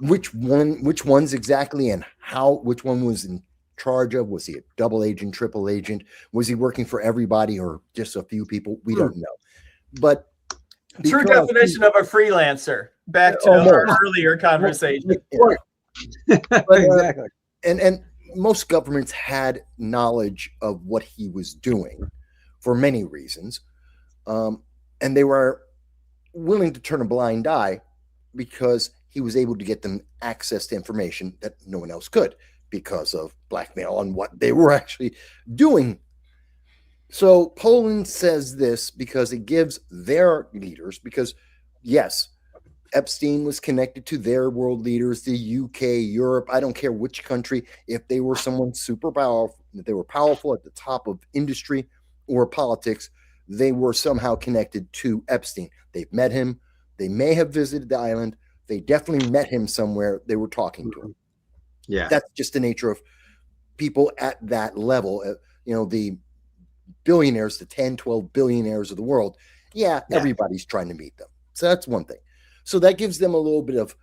Which ones exactly, and which one was in charge of? Was he a double agent, triple agent? Was he working for everybody or just a few people? We don't know. But true definition of a freelancer. Back to our earlier conversation. But, exactly. And most governments had knowledge of what he was doing for many reasons. And they were willing to turn a blind eye because he was able to get them access to information that no one else could because of blackmail on what they were actually doing. So Poland says this because it gives their leaders, because yes, Epstein was connected to their world leaders, the UK, Europe, I don't care which country. If they were someone super powerful, if they were powerful at the top of industry or politics, they were somehow connected to Epstein. They've met him. They may have visited the island. They definitely met him somewhere. They were talking to him. Yeah. That's just the nature of people at that level. The billionaires, the 10, 12 billionaires of the world. Yeah, everybody's trying to meet them. So that's one thing. So that gives them a little bit of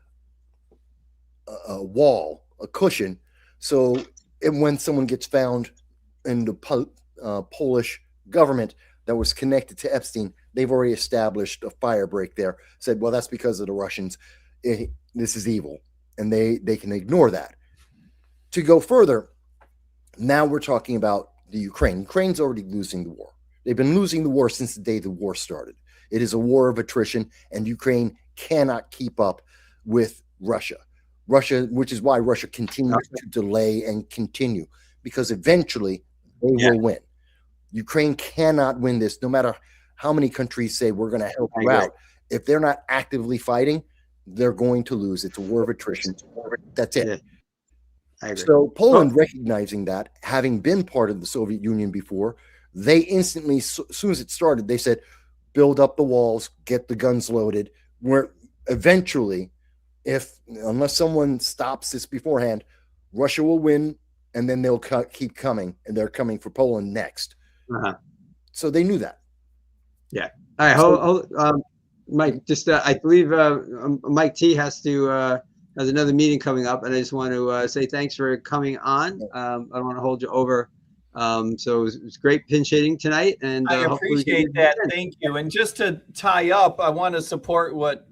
a wall, a cushion. So when someone gets found in the Polish government that was connected to Epstein, they've already established a fire break there, said, well, that's because of the Russians. This is evil. And they can ignore that. To go further, now we're talking about the Ukraine. Ukraine's already losing the war. They've been losing the war since the day the war started. It is a war of attrition, and Ukraine cannot keep up with Russia, which is why Russia continues to delay and continue, because eventually they will win. Ukraine cannot win this, no matter how many countries say we're going to help you out. If they're not actively fighting, they're going to lose. It's a war of attrition. That's it. I agree. So Poland, recognizing that, having been part of the Soviet Union before, they instantly, as soon as it started, they said, build up the walls, get the guns loaded. Where eventually, unless someone stops this beforehand, Russia will win, and then they'll keep coming, and they're coming for Poland next. So they knew that. Yeah. All right. Mike, just I believe Mike T has another meeting coming up, and I just want to say thanks for coming on. I don't want to hold you over. So it was great pinch hitting tonight, and I appreciate that. Thank you. And just to tie up, I want to support what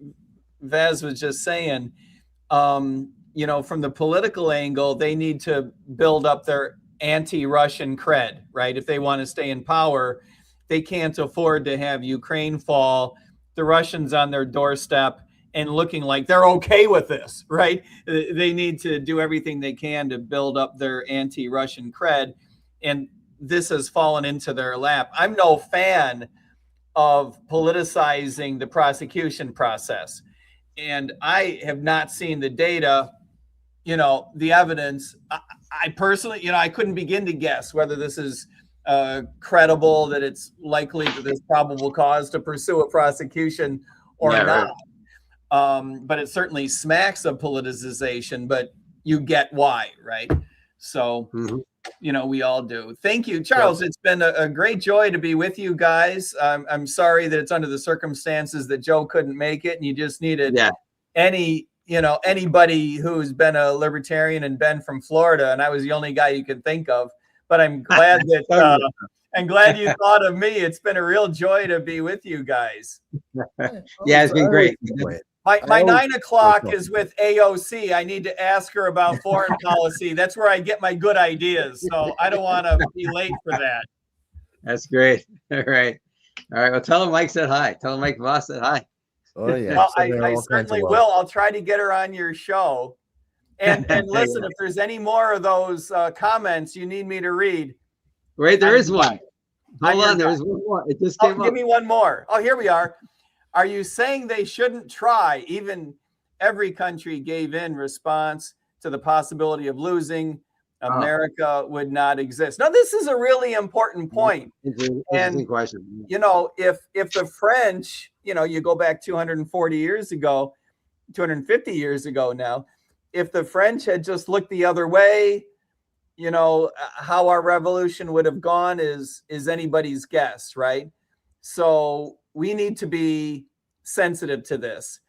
Vass was just saying. From the political angle, they need to build up their anti-Russian cred, right? If they want to stay in power, they can't afford to have Ukraine fall, the Russians on their doorstep, and looking like they're okay with this, right? They need to do everything they can to build up their anti-Russian cred. And this has fallen into their lap. I'm no fan of politicizing the prosecution process. And I have not seen the data, the evidence. I personally, I couldn't begin to guess whether this is credible, that it's likely that there's probable cause to pursue a prosecution or not. but it certainly smacks of politicization, but you get why, right? So, we all do. Thank you, Charles. It's been a great joy to be with you guys. I'm sorry that it's under the circumstances that Joe couldn't make it, and you just needed anybody who's been a libertarian and been from Florida, and I was the only guy you could think of. But I'm glad that I'm glad you thought of me. It's been a real joy to be with you guys. Yeah, it's been great. My 9 o'clock is with AOC. I need to ask her about foreign policy. That's where I get my good ideas. So I don't want to be late for that. That's great. All right. Well, tell him Mike said hi. Tell him Mike Vass said hi. Oh yeah. Well, I certainly will. I'll try to get her on your show. And listen, if there's any more of those comments you need me to read. Wait, there is one. Hold on, there's one more. It just came up. Give me one more. Oh, here we are. Are you saying they shouldn't try? Even every country gave in response to the possibility of losing. America would not exist. Now, this is a really important point. Interesting question. If the French, you go back 240 years ago, 250 years ago now, if the French had just looked the other way, how our revolution would have gone is anybody's guess, right? So we need to be sensitive to this.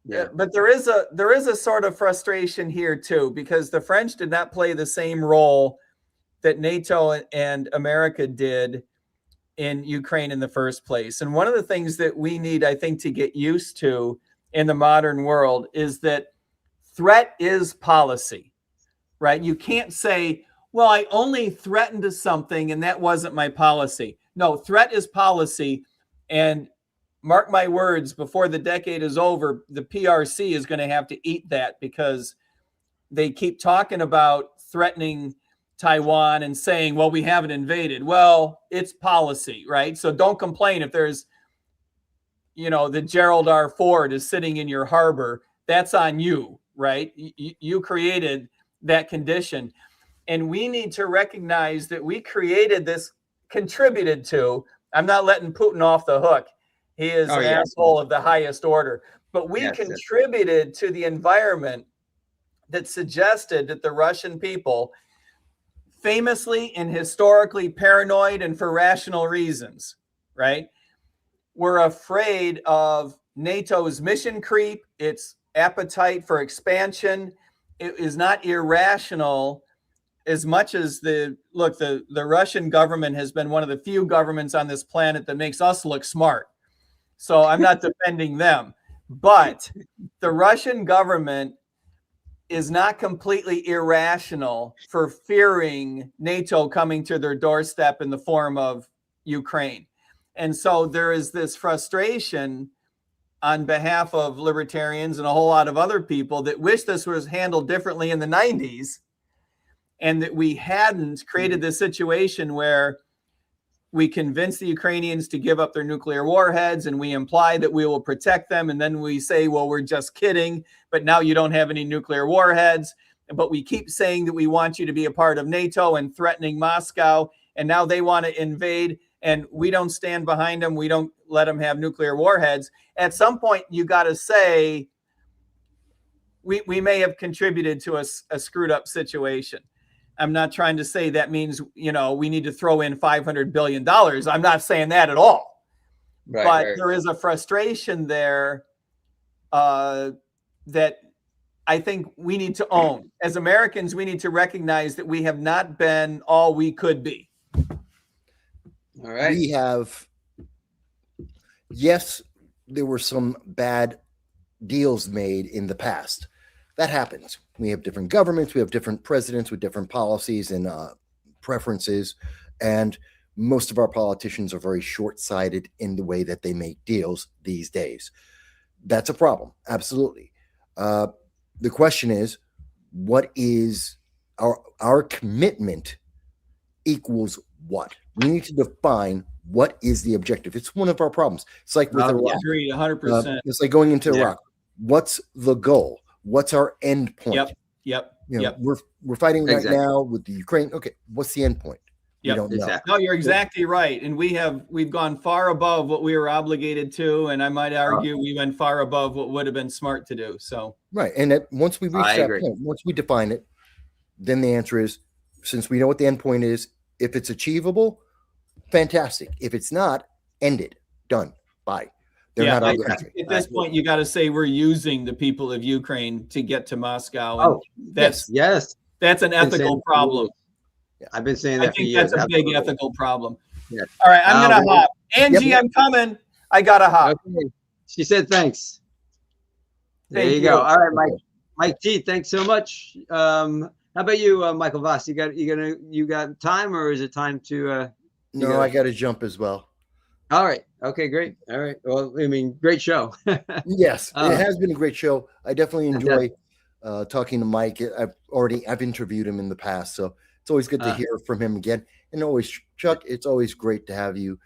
Yeah. But there is a sort of frustration here too, because the French did not play the same role that NATO and America did in Ukraine in the first place. And one of the things that we need, I think, to get used to in the modern world is that threat is policy, right? You can't say, well, I only threatened to something and that wasn't my policy. No, threat is policy. And mark my words, before the decade is over, the PRC is going to have to eat that, because they keep talking about threatening Taiwan and saying, well, we haven't invaded. Well, it's policy, right? So don't complain if there's, the Gerald R. Ford is sitting in your harbor. That's on you, right? You created that condition. And we need to recognize that we created this, contributed to. I'm not letting Putin off the hook. He is an asshole of the highest order. But we contributed to the environment that suggested that the Russian people, famously and historically paranoid and for rational reasons, right, were afraid of NATO's mission creep, its appetite for expansion. It is not irrational as much as the Russian government has been one of the few governments on this planet that makes us look smart. So I'm not defending them, but the Russian government is not completely irrational for fearing NATO coming to their doorstep in the form of Ukraine. And so there is this frustration on behalf of libertarians and a whole lot of other people that wish this was handled differently in the 90s, and that we hadn't created this situation where we convince the Ukrainians to give up their nuclear warheads and we imply that we will protect them. And then we say, well, we're just kidding, but now you don't have any nuclear warheads. But we keep saying that we want you to be a part of NATO and threatening Moscow. And now they want to invade and we don't stand behind them. We don't let them have nuclear warheads. At some point, you got to say, we may have contributed to a screwed up situation. I'm not trying to say that means, we need to throw in $500 billion. I'm not saying that at all. But there is a frustration there that I think we need to own. As Americans, we need to recognize that we have not been all we could be. All right. We have, yes, there were some bad deals made in the past. That happens. We have different governments. We have different presidents with different policies and preferences. And most of our politicians are very short-sighted in the way that they make deals these days. That's a problem. Absolutely. The question is, what is our commitment equals what? We need to define what is the objective. It's one of our problems. It's like with Iraq. Agreed, 100%. It's like going into Iraq. What's the goal? What's our end point? Yep. We're fighting right now with the Ukraine. Okay, what's the end point? We don't know. Exactly. No, you're exactly right. And we've gone far above what we were obligated to. And I might argue we went far above what would have been smart to do. So right. And once we reach that point, once we define it, then the answer is, since we know what the end point is, if it's achievable, fantastic. If it's not, end it. Done. Bye. They're not our country. At this point, you got to say we're using the people of Ukraine to get to Moscow. And that's an ethical problem. I've been saying that I for think years. that's a big ethical problem. Yes. All right, I'm going to hop. Angie, I'm coming. I got to hop. Okay. She said thanks. There you go. All right, Mike T, thanks so much. How about you, Michael Vass? You got time, or is it time to No, I got to jump as well. All right. Okay, great. All right. Well, I mean, great show. Yes, it has been a great show. I definitely enjoy talking to Mike. I've interviewed him in the past, so it's always good to hear from him again. And always, Chuck, it's always great to have you.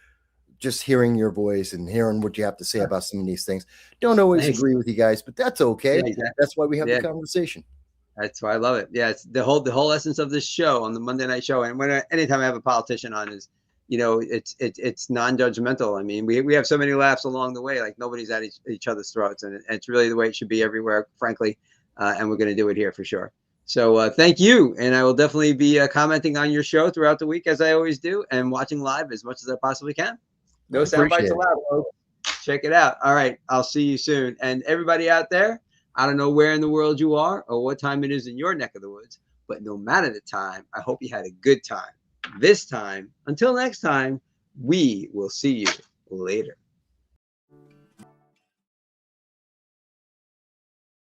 Just hearing your voice and hearing what you have to say about some of these things. Don't always agree with you guys, but that's okay. Yeah, exactly. That's why we have the conversation. That's why I love it. Yeah, it's the whole essence of this show on the Monday night show. And anytime I have a politician on, is it's non-judgmental. I mean, we have so many laughs along the way, like nobody's at each other's throats, and it's really the way it should be everywhere, frankly. And we're going to do it here for sure. So thank you, and I will definitely be commenting on your show throughout the week, as I always do, and watching live as much as I possibly can. No Soundbites allowed, folks. Check it out. All right, I'll see you soon. And everybody out there, I don't know where in the world you are or what time it is in your neck of the woods, but no matter the time, I hope you had a good time. This time, until next time, we will see you later.